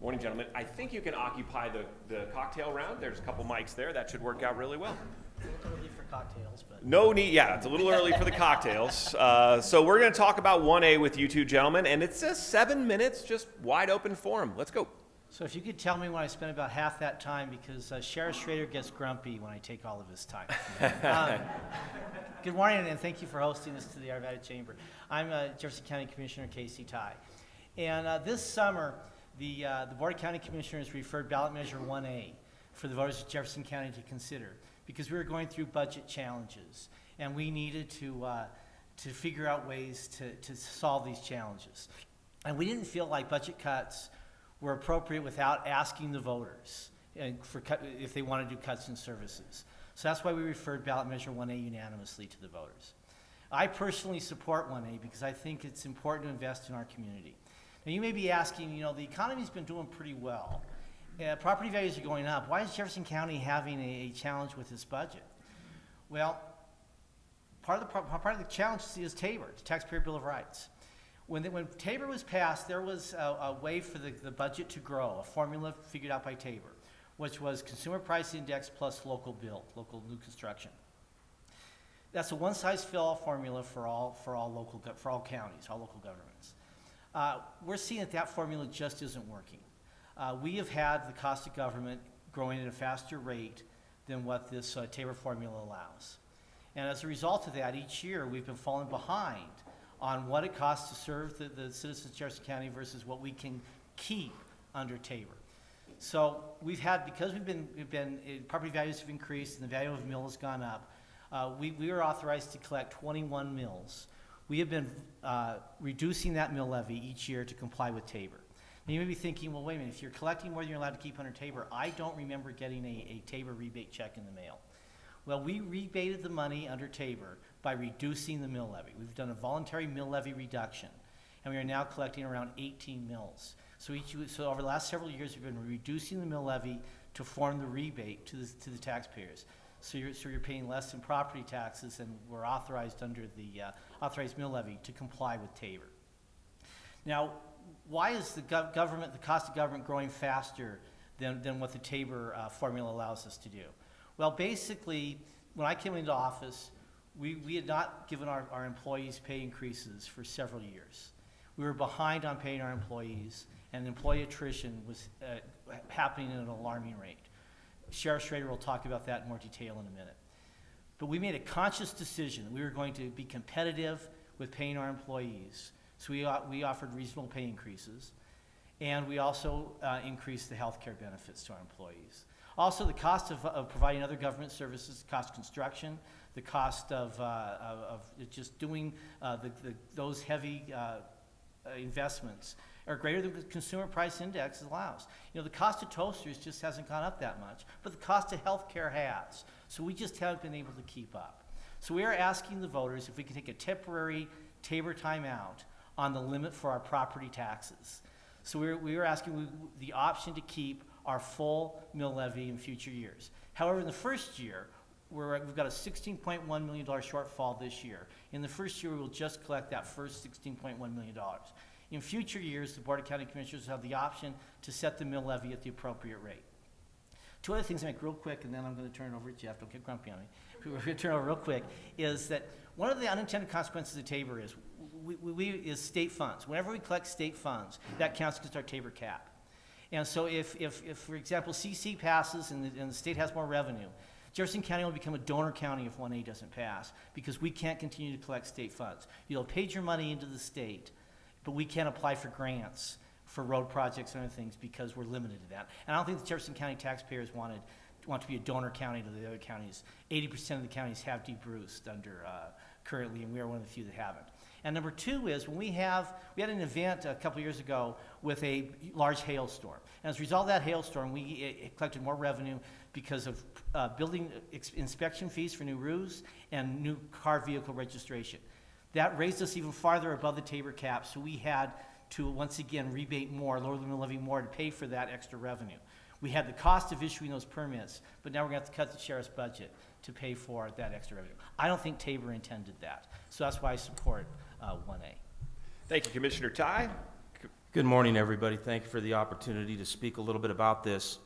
Morning, gentlemen. I think you can occupy the cocktail round. There's a couple mics there. That should work out really well. It's a little early for cocktails, but... No need, yeah, it's a little early for the cocktails. So we're going to talk about 1A with you two gentlemen, and it's 7 minutes, just wide open forum. Let's go. So if you could tell me when I spend about half that time, because Sheriff Schrader gets grumpy when I take all of his time. Good morning, and thank you for hosting this to the Arvada Chamber. I'm Jefferson County Commissioner Casey Tighe. And this summer, the Board of County Commissioners referred ballot measure 1A for the voters of Jefferson County to consider, because we were going through budget challenges, and we needed to figure out ways to solve these challenges. And we didn't feel like budget cuts were appropriate without asking the voters if they want to do cuts in services. So that's why we referred ballot measure 1A unanimously to the voters. I personally support 1A because I think it's important to invest in our community. Now you may be asking, the economy's been doing pretty well. Property values are going up. Why is Jefferson County having a challenge with its budget? Well, part of the challenge is TABOR, the Taxpayer Bill of Rights. When TABOR was passed, there was a way for the budget to grow, a formula figured out by TABOR, which was consumer price index plus local build, local new construction. That's a one-size-fits-all formula for all counties, all local governments. We're seeing that formula just isn't working. We have had the cost of government growing at a faster rate than what this TABOR formula allows. And as a result of that, each year we've been falling behind on what it costs to serve the citizens of Jefferson County versus what we can keep under TABOR. So because property values have increased and the value of a mill has gone up, we are authorized to collect 21 mills. We have been reducing that mill levy each year to comply with TABOR. Now you may be thinking, well, wait a minute, if you're collecting more than you're allowed to keep under TABOR, I don't remember getting a TABOR rebate check in the mail. Well, we rebated the money under TABOR by reducing the mill levy. We've done a voluntary mill levy reduction, and we are now collecting around 18 mills. So over the last several years, we've been reducing the mill levy to form the rebate to the taxpayers. So you're paying less in property taxes, and we're authorized under the authorized mill levy to comply with TABOR. Now, why is the cost of government growing faster than what the TABOR formula allows us to do? Well, basically, when I came into office, we had not given our employees pay increases for several years. We were behind on paying our employees, and employee attrition was happening at an alarming rate. Sheriff Schrader will talk about that in more detail in a minute. But we made a conscious decision that we were going to be competitive with paying our employees. So we offered reasonable pay increases, and we also increased the health care benefits to our employees. Also, the cost of providing other government services, the cost of construction, the cost of just doing those heavy investments are greater than the consumer price index allows. The cost of toasters just hasn't gone up that much, but the cost of health care has. So we just haven't been able to keep up. So we are asking the voters if we can take a temporary TABOR timeout on the limit for our property taxes. So we are asking the option to keep our full mill levy in future years. However, in the first year, we've got a $16.1 million shortfall this year. In the first year, we will just collect that first $16.1 million. In future years, the Board of County Commissioners will have the option to set the mill levy at the appropriate rate. Two other things to make real quick, and then I'm going to turn it over to Jeff. Don't get grumpy on me. We're going to turn it over real quick, is that one of the unintended consequences of TABOR is state funds. Whenever we collect state funds, that counts against our TABOR cap. And so if for example, CC passes and the state has more revenue, Jefferson County will become a donor county if 1A doesn't pass, because we can't continue to collect state funds. You'll pay your money into the state, but we can't apply for grants for road projects and other things because we're limited to that. And I don't think the Jefferson County taxpayers want to be a donor county to the other counties. 80% of the counties have de-Bruced under currently, and we are one of the few that haven't. And number two is when we had an event a couple years ago with a large hailstorm. And as a result of that hailstorm, we collected more revenue because of building inspection fees for new roofs and new car vehicle registration. That raised us even farther above the TABOR cap, so we had to once again rebate more, lower the mill levy more to pay for that extra revenue. We had the cost of issuing those permits, but now we're going to have to cut the sheriff's budget to pay for that extra revenue. I don't think TABOR intended that, so that's why I support 1A. Thank you, Commissioner Tighe. Good morning, everybody. Thank you for the opportunity to speak a little bit about this.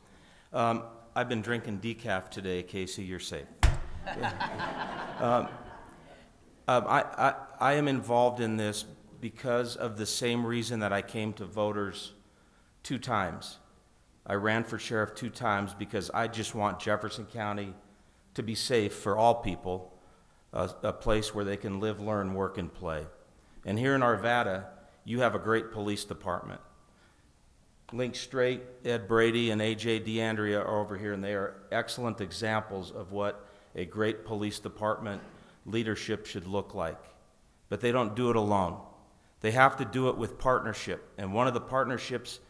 I've been drinking decaf today, Casey, you're safe. I am involved in this because of the same reason that I came to voters 2 times. I ran for sheriff 2 times because I just want Jefferson County to be safe for all people, a place where they can live, learn, work, and play. And here in Arvada, you have a great police department. Link Straight, Ed Brady, and AJ DeAndrea are over here, and they are excellent examples of what a great police department leadership should look like. But they don't do it alone. They have to do it with partnership, and one of the partnerships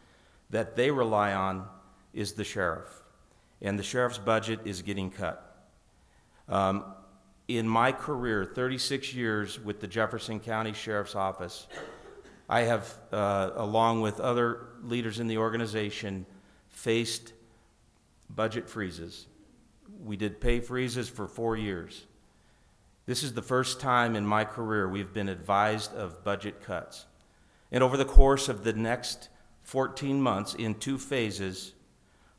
that they rely on is the sheriff, and the sheriff's budget is getting cut. In my career, 36 years with the Jefferson County Sheriff's Office, I have, along with other leaders in the organization, faced budget freezes. We did pay freezes for 4 years. This is the first time in my career we've been advised of budget cuts. And over the course of the next 14 months, in 2 phases,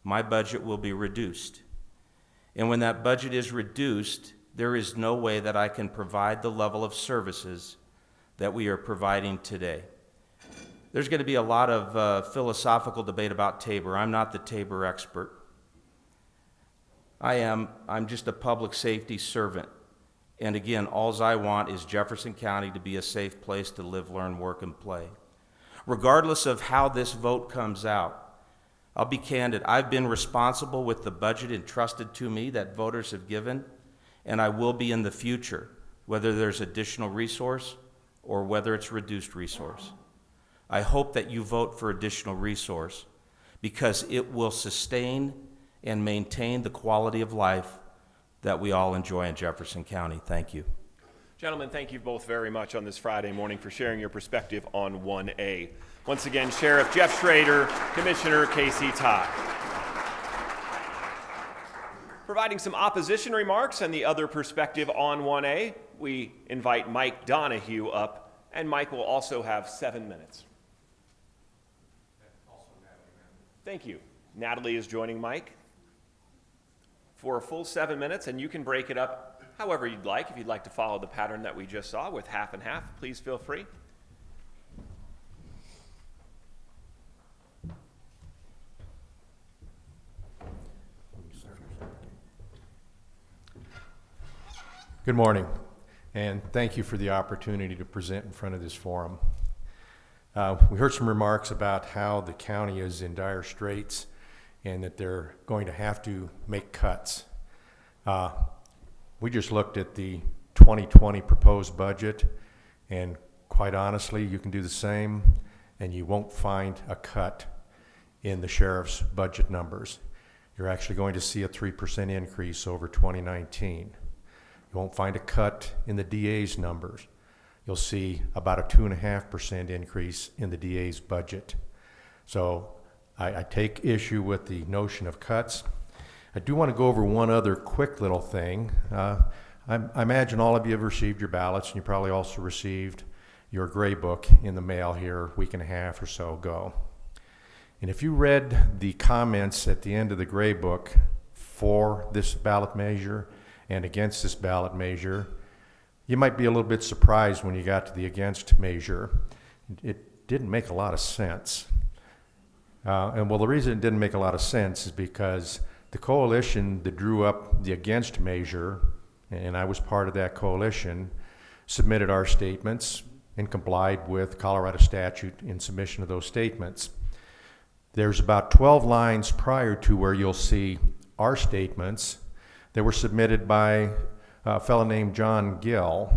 my budget will be reduced. And when that budget is reduced, there is no way that I can provide the level of services that we are providing today. There's going to be a lot of philosophical debate about TABOR. I'm not the TABOR expert. I'm just a public safety servant. And again, all I want is Jefferson County to be a safe place to live, learn, work, and play. Regardless of how this vote comes out, I'll be candid. I've been responsible with the budget entrusted to me that voters have given, and I will be in the future, whether there's additional resource or whether it's reduced resource. I hope that you vote for additional resource because it will sustain and maintain the quality of life that we all enjoy in Jefferson County. Thank you. Gentlemen, thank you both very much on this Friday morning for sharing your perspective on 1A. Once again, Sheriff Jeff Schrader, Commissioner Casey Tighe. Providing some opposition remarks and the other perspective on 1A, we invite Mike Donahue up, and Mike will also have 7 minutes. Thank you. Natalie is joining Mike for a full 7 minutes, and you can break it up however you'd like. If you'd like to follow the pattern that we just saw with half and half, please feel free. Good morning, and thank you for the opportunity to present in front of this forum. We heard some remarks about how the county is in dire straits and that they're going to have to make cuts. We just looked at the 2020 proposed budget, and quite honestly, you can do the same, and you won't find a cut in the sheriff's budget numbers. You're actually going to see a 3% increase over 2019. You won't find a cut in the DA's numbers. You'll see about a 2.5% increase in the DA's budget. So I take issue with the notion of cuts. I do want to go over one other quick little thing. I imagine all of you have received your ballots, and you probably also received your gray book in the mail here a week and a half or so ago. And if you read the comments at the end of the gray book for this ballot measure and against this ballot measure, you might be a little bit surprised when you got to the against measure. It didn't make a lot of sense. And the reason it didn't make a lot of sense is because the coalition that drew up the against measure, and I was part of that coalition, submitted our statements and complied with Colorado statute in submission of those statements. There's about 12 lines prior to where you'll see our statements that were submitted by a fellow named John Gill.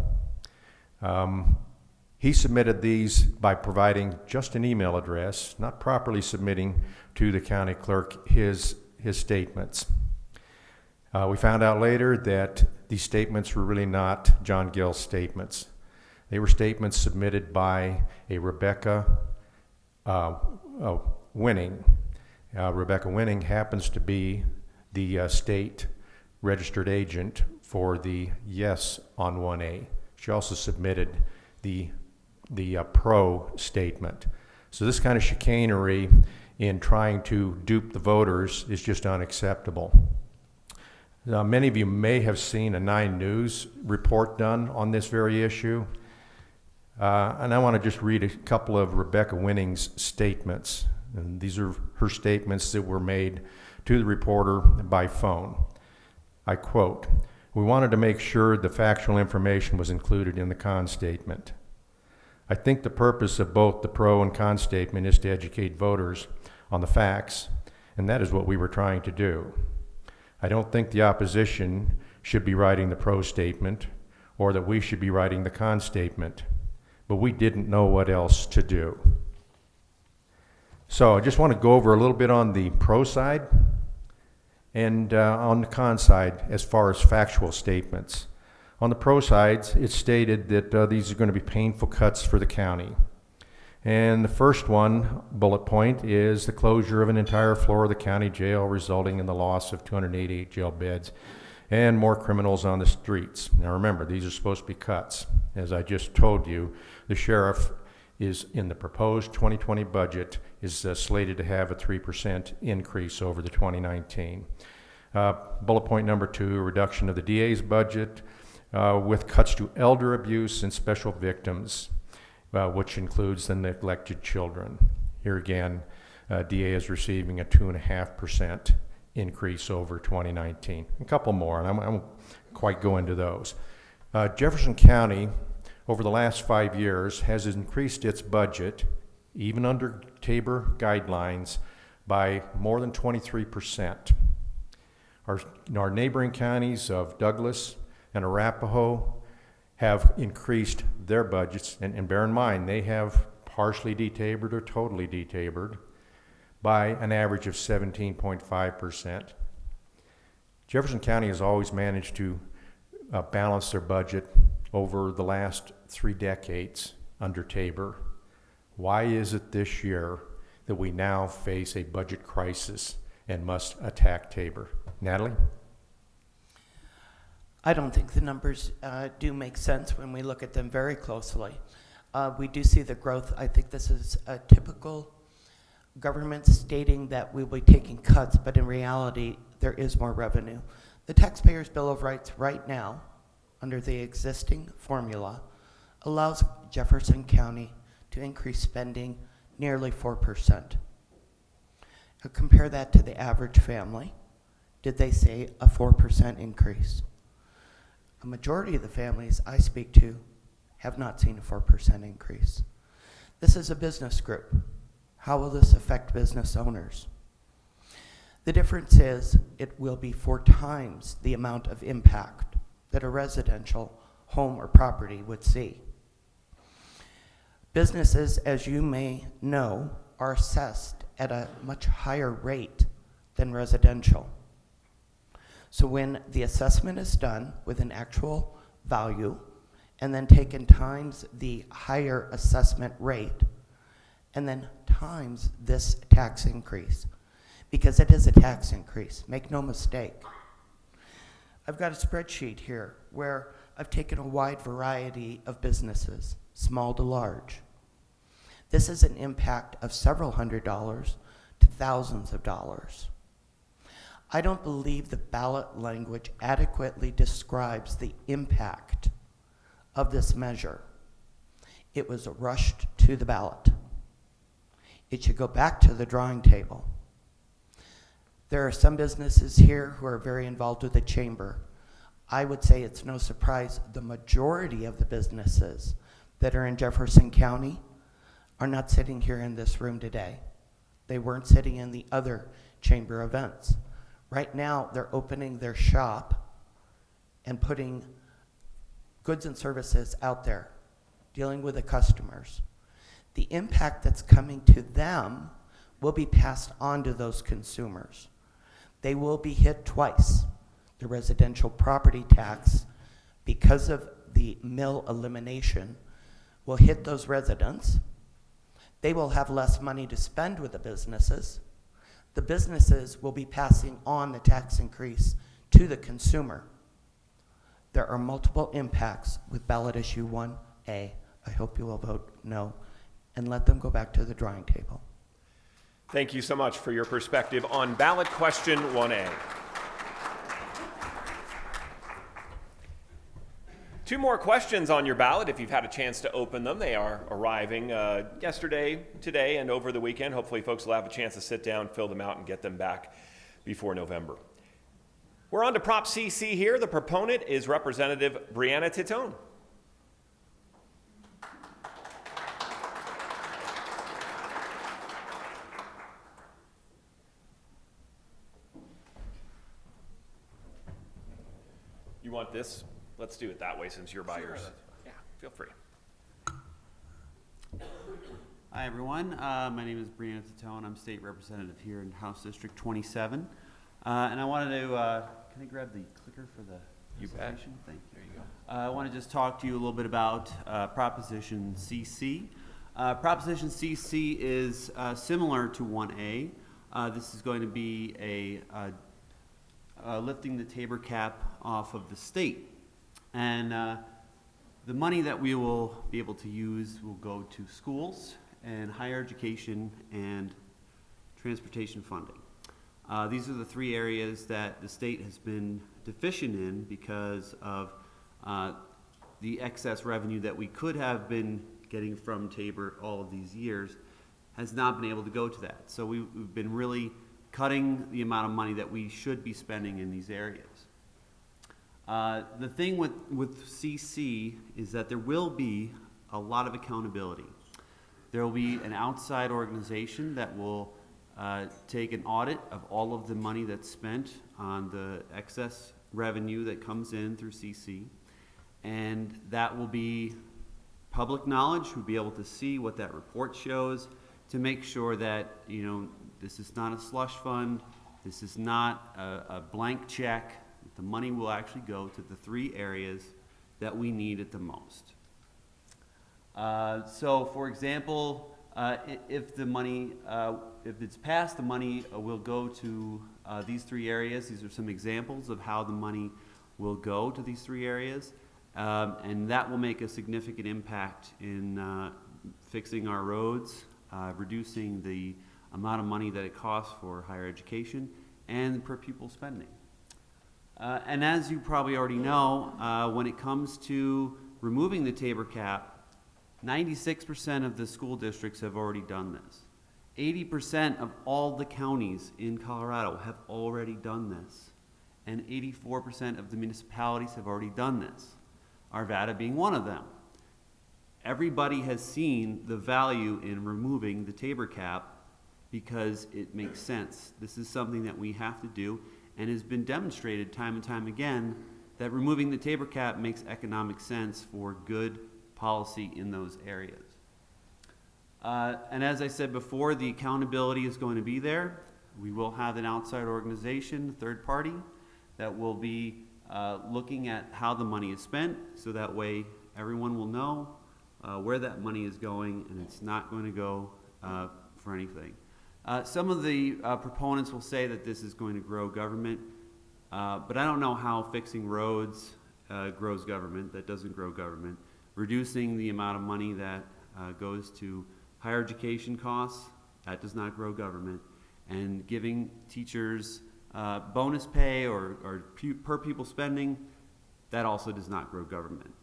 He submitted these by providing just an email address, not properly submitting to the county clerk his statements. We found out later that these statements were really not John Gill's statements. They were statements submitted by a Rebecca Winning. Rebecca Winning happens to be the state registered agent for the yes on 1A. She also submitted the pro statement. So this kind of chicanery in trying to dupe the voters is just unacceptable. Many of you may have seen a 9 News report done on this very issue. And I want to just read a couple of Rebecca Winning's statements. And these are her statements that were made to the reporter by phone. I quote, "We wanted to make sure the factual information was included in the con statement. I think the purpose of both the pro and con statement is to educate voters on the facts, and that is what we were trying to do. I don't think the opposition should be writing the pro statement or that we should be writing the con statement, but we didn't know what else to do." So I just want to go over a little bit on the pro side and on the con side as far as factual statements. On the pro side, it's stated that these are going to be painful cuts for the county. And the first one, bullet point, is the closure of an entire floor of the county jail, resulting in the loss of 288 jail beds and more criminals on the streets. Now remember, these are supposed to be cuts. As I just told you, the sheriff is in the proposed 2020 budget is slated to have a 3% increase over the 2019. Bullet point number 2, a reduction of the DA's budget with cuts to elder abuse and special victims, which includes the neglected children. Here again, DA is receiving a 2.5% increase over 2019. A couple more, and I won't quite go into those. Jefferson County, over the last 5 years, has increased its budget, even under TABOR guidelines, by more than 23%. Our neighboring counties of Douglas and Arapahoe have increased their budgets, and bear in mind, they have partially detabored or totally detabored by an average of 17.5%. Jefferson County has always managed to balance their budget over the last 3 decades under TABOR. Why is it this year that we now face a budget crisis and must attack TABOR? Natalie? I don't think the numbers do make sense when we look at them very closely. We do see the growth. I think this is a typical government stating that we'll be taking cuts, but in reality, there is more revenue. The Taxpayers' Bill of Rights right now, under the existing formula, allows Jefferson County to increase spending nearly 4%. Now compare that to the average family. Did they say a 4% increase? A majority of the families I speak to have not seen a 4% increase. This is a business group. How will this affect business owners? The difference is it will be 4 times the amount of impact that a residential home or property would see. Businesses, as you may know, are assessed at a much higher rate than residential. So when the assessment is done with an actual value and then taken times the higher assessment rate and then times this tax increase, because it is a tax increase. Make no mistake. I've got a spreadsheet here where I've taken a wide variety of businesses, small to large. This is an impact of several $100s to thousands of dollars. I don't believe the ballot language adequately describes the impact of this measure. It was rushed to the ballot. It should go back to the drawing table. There are some businesses here who are very involved with the chamber. I would say it's no surprise the majority of the businesses that are in Jefferson County are not sitting here in this room today. They weren't sitting in the other chamber events. Right now, they're opening their shop and putting goods and services out there, dealing with the customers. The impact that's coming to them will be passed on to those consumers. They will be hit twice. The residential property tax, because of the mill elimination, will hit those residents. They will have less money to spend with the businesses. The businesses will be passing on the tax increase to the consumer. There are multiple impacts with ballot issue 1A. I hope you will vote no and let them go back to the drawing table. Thank you so much for your perspective on ballot question 1A. Two more questions on your ballot if you've had a chance to open them. They are arriving yesterday, today, and over the weekend. Hopefully folks will have a chance to sit down, fill them out, and get them back before November. We're on to Prop CC here. The proponent is Representative Brianna Titone. You want this? Let's do it that way since you're by yours. Yeah, feel free. Hi, everyone. My name is Brianna Titone. I'm state representative here in House District 27. And I wanted to, can I grab the clicker for the presentation? Thank you. There you go. I want to just talk to you a little bit about Proposition CC. Proposition CC is similar to 1A. This is going to be lifting the TABOR cap off of the state. And the money that we will be able to use will go to schools and higher education and transportation funding. These are the three areas that the state has been deficient in because of the excess revenue that we could have been getting from TABOR all of these years has not been able to go to that. So we've been really cutting the amount of money that we should be spending in these areas. The thing with CC is that there will be a lot of accountability. There will be an outside organization that will take an audit of all of the money that's spent on the excess revenue that comes in through CC, and that will be public knowledge. We'll be able to see what that report shows to make sure that, you know, this is not a slush fund, this is not a blank check. The money will actually go to the three areas that we need it the most. So, for example, if the money, if it's passed, the money will go to these three areas. These are some examples of how the money will go to these three areas, and that will make a significant impact in fixing our roads, reducing the amount of money that it costs for higher education, and per pupil spending. And as you probably already know, when it comes to removing the TABOR cap, 96% of the school districts have already done this. 80% of all the counties in Colorado have already done this. And 84% of the municipalities have already done this, Arvada being one of them. Everybody has seen the value in removing the TABOR cap because it makes sense. This is something that we have to do, and has been demonstrated time and time again that removing the TABOR cap makes economic sense for good policy in those areas. And as I said before, the accountability is going to be there. We will have an outside organization, third party, that will be looking at how the money is spent, so that way everyone will know where that money is going, and it's not going to go for anything. Some of the proponents will say that this is going to grow government, but I don't know how fixing roads grows government. That doesn't grow government. Reducing the amount of money that goes to higher education costs, that does not grow government. And giving teachers bonus pay or per pupil spending, that also does not grow government.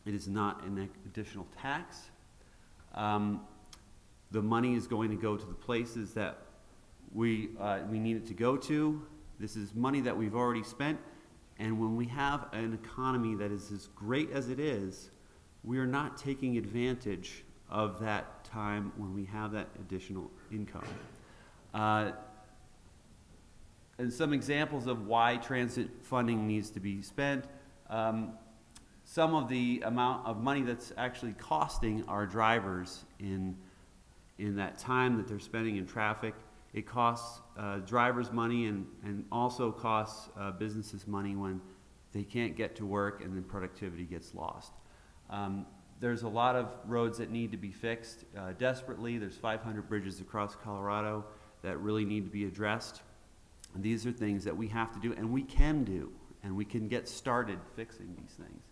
It is not an additional tax. The money is going to go to the places that we need it to go to. This is money that we've already spent, and when we have an economy that is as great as it is, we are not taking advantage of that time when we have that additional income. And some examples of why transit funding needs to be spent. Some of the amount of money that's actually costing our drivers in that time that they're spending in traffic. It costs drivers money and also costs businesses money when they can't get to work and then productivity gets lost. There's a lot of roads that need to be fixed desperately. There's 500 bridges across Colorado that really need to be addressed. And these are things that we have to do, and we can do, and we can get started fixing these things.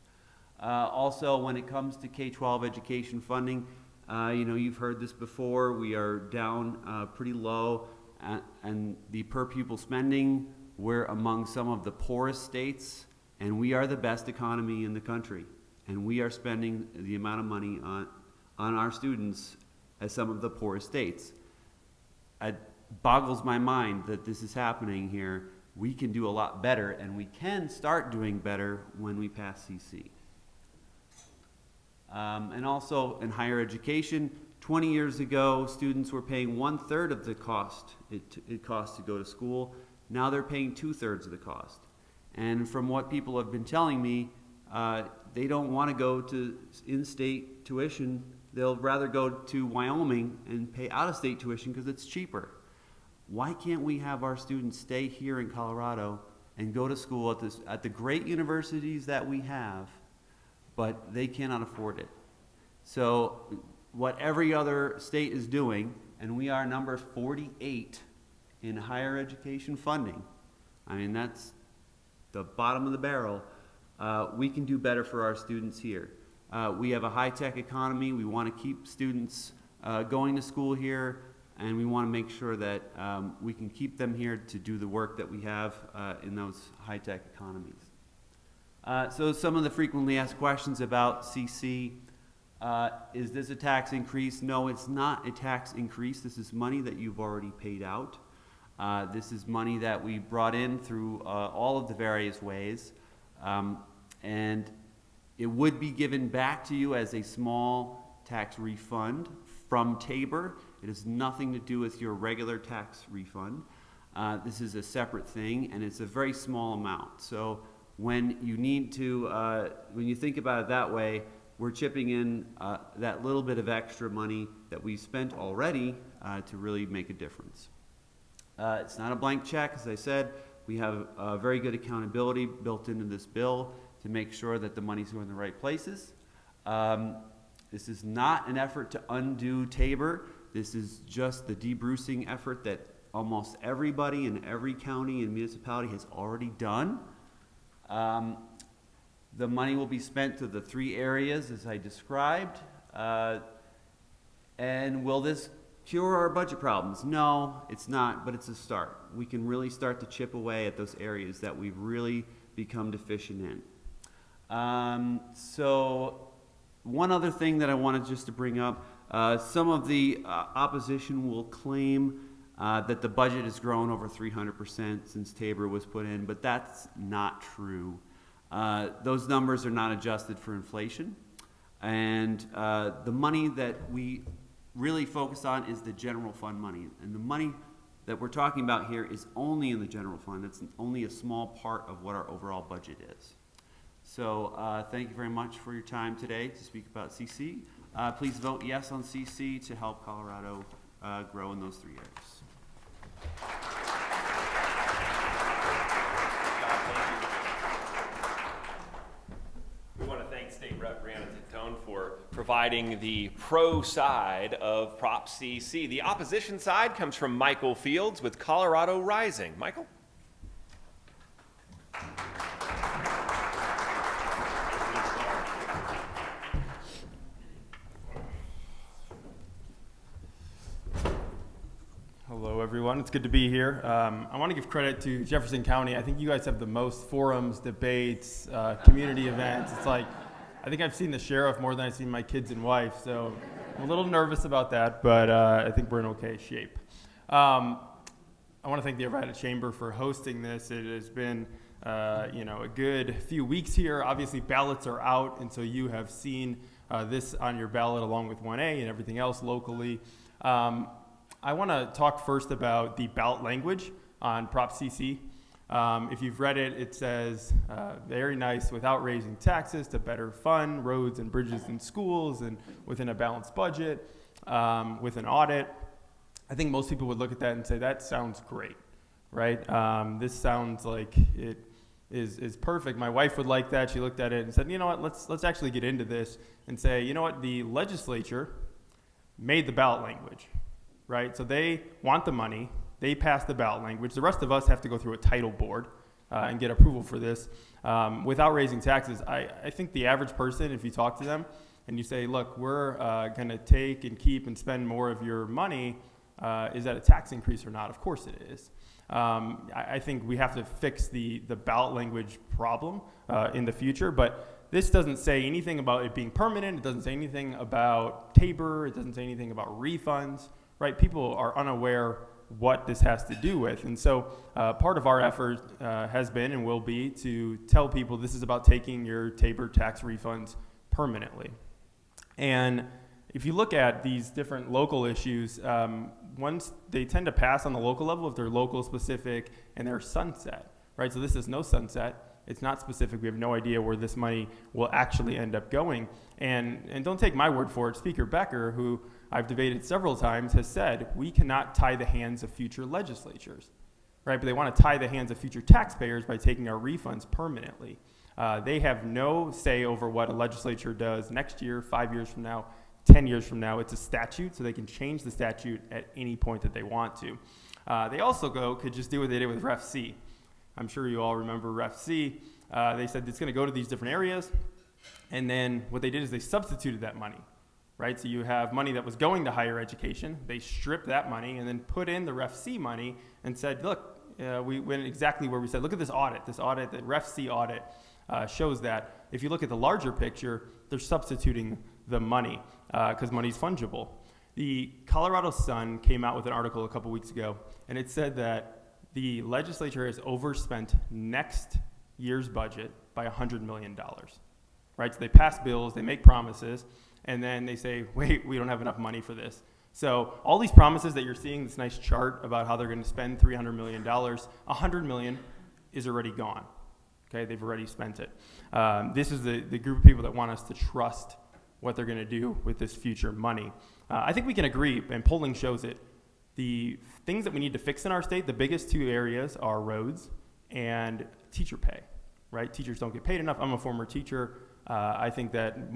Also, when it comes to K-12 education funding, you've heard this before. We are down pretty low, and the per pupil spending, we're among some of the poorest states, and we are the best economy in the country. And we are spending the amount of money on our students as some of the poorest states. It boggles my mind that this is happening here. We can do a lot better, and we can start doing better when we pass CC. And also in higher education, 20 years ago, students were paying 1/3 of the cost it costs to go to school. Now they're paying 2/3 of the cost. And from what people have been telling me, they don't want to go to in-state tuition. They'll rather go to Wyoming and pay out-of-state tuition because it's cheaper. Why can't we have our students stay here in Colorado and go to school at the great universities that we have, but they cannot afford it? So what every other state is doing, and we are number 48 in higher education funding, I mean, that's the bottom of the barrel. We can do better for our students here. We have a high-tech economy. We want to keep students going to school here, and we want to make sure that we can keep them here to do the work that we have in those high-tech economies. So some of the frequently asked questions about CC. Is this a tax increase? No, it's not a tax increase. This is money that you've already paid out. This is money that we brought in through all of the various ways. And it would be given back to you as a small tax refund from TABOR. It has nothing to do with your regular tax refund. This is a separate thing, and it's a very small amount. So when you need to, when you think about it that way, we're chipping in that little bit of extra money that we spent already to really make a difference. It's not a blank check, as I said. We have very good accountability built into this bill to make sure that the money's going in the right places. This is not an effort to undo TABOR. This is just the debrucing effort that almost everybody in every county and municipality has already done. The money will be spent to the 3 areas as I described. And will this cure our budget problems? No, it's not, but it's a start. We can really start to chip away at those areas that we've really become deficient in. So one other thing that I wanted just to bring up, some of the opposition will claim that the budget has grown over 300% since TABOR was put in, but that's not true. Those numbers are not adjusted for inflation. And the money that we really focus on is the general fund money. And the money that we're talking about here is only in the general fund. It's only a small part of what our overall budget is. So thank you very much for your time today to speak about CC. Please vote yes on CC to help Colorado grow in those 3 areas. We want to thank State Rep. Brianna Titone for providing providing the pro side of Prop CC. The opposition side comes from Michael Fields with Colorado Rising. Michael? Hello, everyone. It's good to be here. I want to give credit to Jefferson County. I think you guys have the most forums, debates, community events. It's like, I think I've seen the sheriff more than I've seen my kids and wife, so I'm a little nervous about that, but I think we're in okay shape. I want to thank the Arvada Chamber for hosting this. It has been, a good few weeks here. Obviously, ballots are out, and so you have seen this on your ballot along with 1A and everything else locally. I want to talk first about the ballot language on Prop CC. If you've read it, it says, very nice, without raising taxes to better fund roads and bridges and schools and within a balanced budget, with an audit. I think most people would look at that and say, that sounds great, right? This sounds like it is perfect. My wife would like that. She looked at it and said, you know what, let's actually get into this and say, you know what, the legislature made the ballot language. Right, so they want the money, they pass the ballot language. The rest of us have to go through a title board and get approval for this without raising taxes. I think the average person, if you talk to them and you say, look, we're going to take and keep and spend more of your money, is that a tax increase or not? Of course it is. I think we have to fix the ballot language problem in the future, but this doesn't say anything about it being permanent. It doesn't say anything about TABOR. It doesn't say anything about refunds. Right, people are unaware what this has to do with. And so part of our effort has been and will be to tell people this is about taking your TABOR tax refunds permanently. And if you look at these different local issues, ones they tend to pass on the local level if they're local specific and they're sunset, right? So this is no sunset. It's not specific. We have no idea where this money will actually end up going. And don't take my word for it. Speaker Becker, who I've debated several times, has said we cannot tie the hands of future legislatures, right? But they want to tie the hands of future taxpayers by taking our refunds permanently. They have no say over what a legislature does next year, 5 years from now, 10 years from now. It's a statute, so they can change the statute at any point that they want to. They also could just do what they did with Ref C. I'm sure you all remember Ref C. They said it's going to go to these different areas, and then what they did is they substituted that money. Right, so you have money that was going to higher education. They stripped that money and then put in the Ref C money and said, look, we went exactly where we said, look at this audit. This audit, the Ref C audit, shows that. If you look at the larger picture, they're substituting the money because money's fungible. The Colorado Sun came out with an article a couple weeks ago, and it said that the legislature has overspent next year's budget by $100 million. Right, so they pass bills, they make promises, and then they say, wait, we don't have enough money for this. So all these promises that you're seeing, this nice chart about how they're going to spend $300 million, $100 million is already gone. Okay, they've already spent it. This is the group of people that want us to trust what they're going to do with this future money. I think we can agree, and polling shows it, the things that we need to fix in our state, the biggest two areas are roads and teacher pay, right? Teachers don't get paid enough. I'm a former teacher. I think that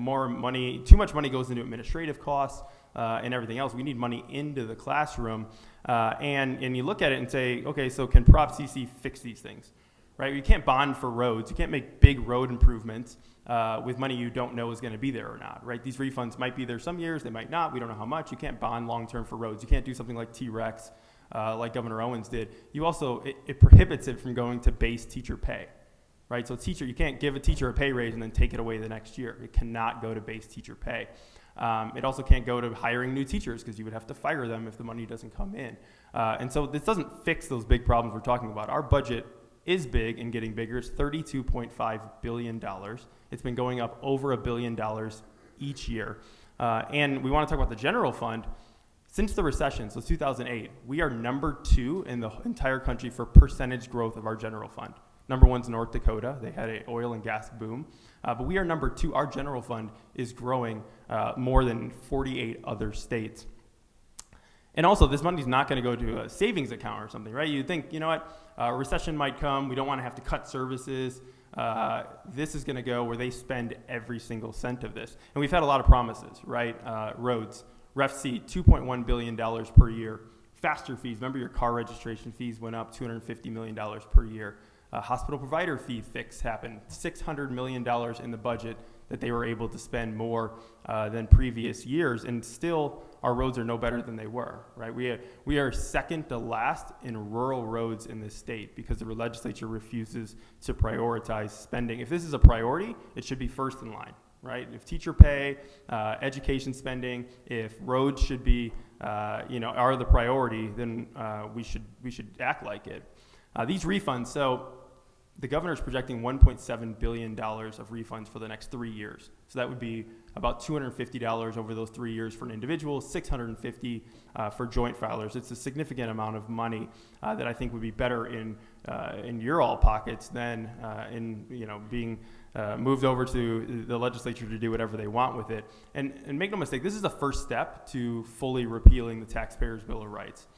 too much money goes into administrative costs and everything else. We need money into the classroom. And you look at it and say, okay, so can Prop CC fix these things? Right? You can't bond for roads. You can't make big road improvements with money you don't know is going to be there or not, right? These refunds might be there some years. They might not. We don't know how much. You can't bond long-term for roads. You can't do something like T-Rex, like Governor Owens did. You also, it prohibits it from going to base teacher pay. Right, so you can't give a teacher a pay raise and then take it away the next year. It cannot go to base teacher pay. It also can't go to hiring new teachers because you would have to fire them if the money doesn't come in. And so this doesn't fix those big problems we're talking about. Our budget is big and getting bigger. It's $32.5 billion. It's been going up over $1 billion each year. And we want to talk about the general fund. Since the recession, so 2008, we are number 2 in the entire country for percentage growth of our general fund. Number 1's North Dakota. They had an oil and gas boom. But we are number 2. Our general fund is growing more than 48 other states. And also, this money's not going to go to a savings account or something, right? You'd think, you know what, a recession might come. We don't want to have to cut services. This is going to go where they spend every single cent of this. And we've had a lot of promises, right? Roads, Ref C, $2.1 billion per year. Faster fees. Remember, your car registration fees went up $250 million per year. Hospital provider fee fix happened. $600 million in the budget that they were able to spend more than previous years. And still, our roads are no better than they were, right? We are second to last in rural roads in this state because the legislature refuses to prioritize spending. If this is a priority, it should be first in line, right? If teacher pay, education spending, if roads should be, are the priority, then we should act like it. These refunds, so the governor is projecting $1.7 billion of refunds for the next 3 years. So that would be about $250 over those 3 years for an individual, $650 for joint filers. It's a significant amount of money that I think would be better in your all pockets than being moved over to the legislature to do whatever they want with it. And make no mistake, this is the first step to fully repealing the Taxpayers' Bill of Rights.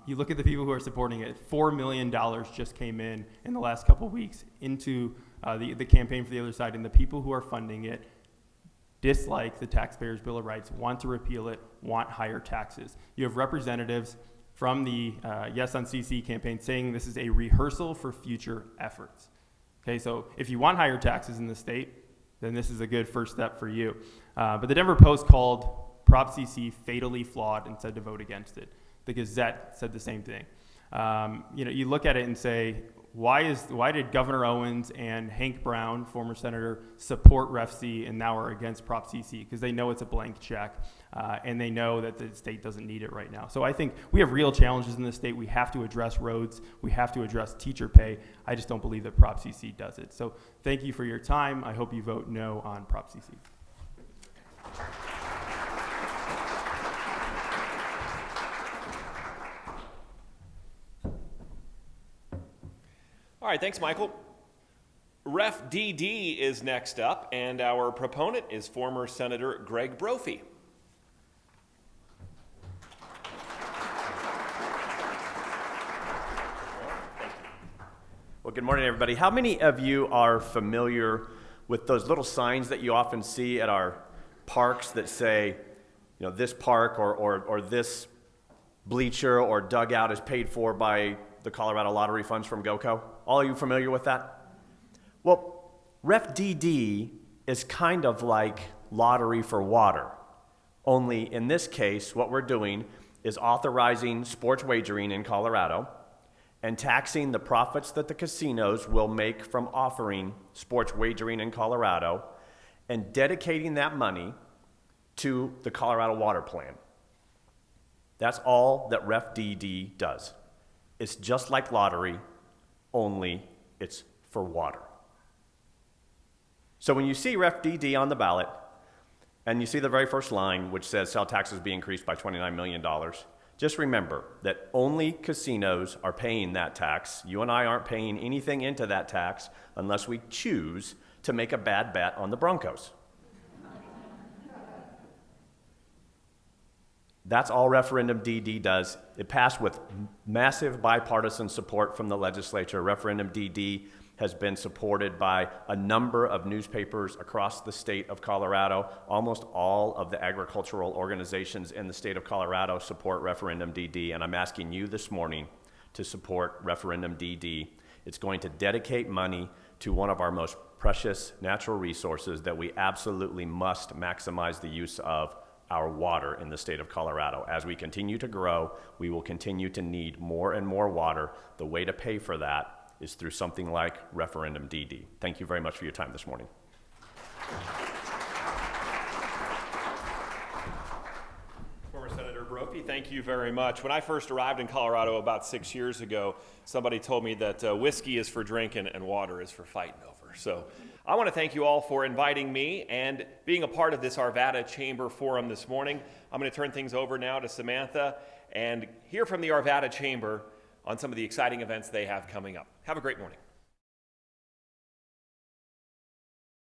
You look at the people who are supporting it, $4 million just came in the last couple of weeks into the campaign for the other side, and the people who are funding it dislike the Taxpayers' Bill of Rights, want to repeal it, want higher taxes. You have representatives from the Yes on CC campaign saying this is a rehearsal for future efforts. Okay, so if you want higher taxes in the state, then this is a good first step for you. But the Denver Post called Prop CC fatally flawed and said to vote against it. The Gazette said the same thing. You look at it and say, why did Governor Owens and Hank Brown, former senator, support Ref C and now are against Prop CC? Because they know it's a blank check, and they know that the state doesn't need it right now. So I think we have real challenges in the state. We have to address roads. We have to address teacher pay. I just don't believe that Prop CC does it. So thank you for your time. I hope you vote no on Prop CC. All right, thanks, Michael. Ref DD is next up, and our proponent is former Senator Greg Brophy. Well, good morning, everybody. How many of you are familiar with those little signs that you often see at our parks that say, this park or this bleacher or dugout is paid for by the Colorado lottery funds from GOCO? All of you familiar with that? Well, Ref DD is kind of like lottery for water. Only in this case, what we're doing is authorizing sports wagering in Colorado and taxing the profits that the casinos will make from offering sports wagering in Colorado and dedicating that money to the Colorado Water Plan. That's all that Ref DD does. It's just like lottery, only it's for water. So when you see Ref DD on the ballot, and you see the very first line, which says sale taxes be increased by $29 million, just remember that only casinos are paying that tax. You and I aren't paying anything into that tax unless we choose to make a bad bet on the Broncos. That's all Referendum DD does. It passed with massive bipartisan support from the legislature. Referendum DD has been supported by a number of newspapers across the state of Colorado. Almost all of the agricultural organizations in the state of Colorado support Referendum DD, and I'm asking you this morning to support Referendum DD. It's going to dedicate money to one of our most precious natural resources that we absolutely must maximize the use of, our water in the state of Colorado. As we continue to grow, we will continue to need more and more water. The way to pay for that is through something like Referendum DD. Thank you very much for your time this morning. Former Senator Brophy, thank you very much. When I first arrived in Colorado about 6 years ago, somebody told me that whiskey is for drinking and water is for fighting over. So I want to thank you all for inviting me and being a part of this Arvada Chamber Forum this morning. I'm going to turn things over now to Samantha and hear from the Arvada Chamber on some of the exciting events they have coming up. Have a great morning.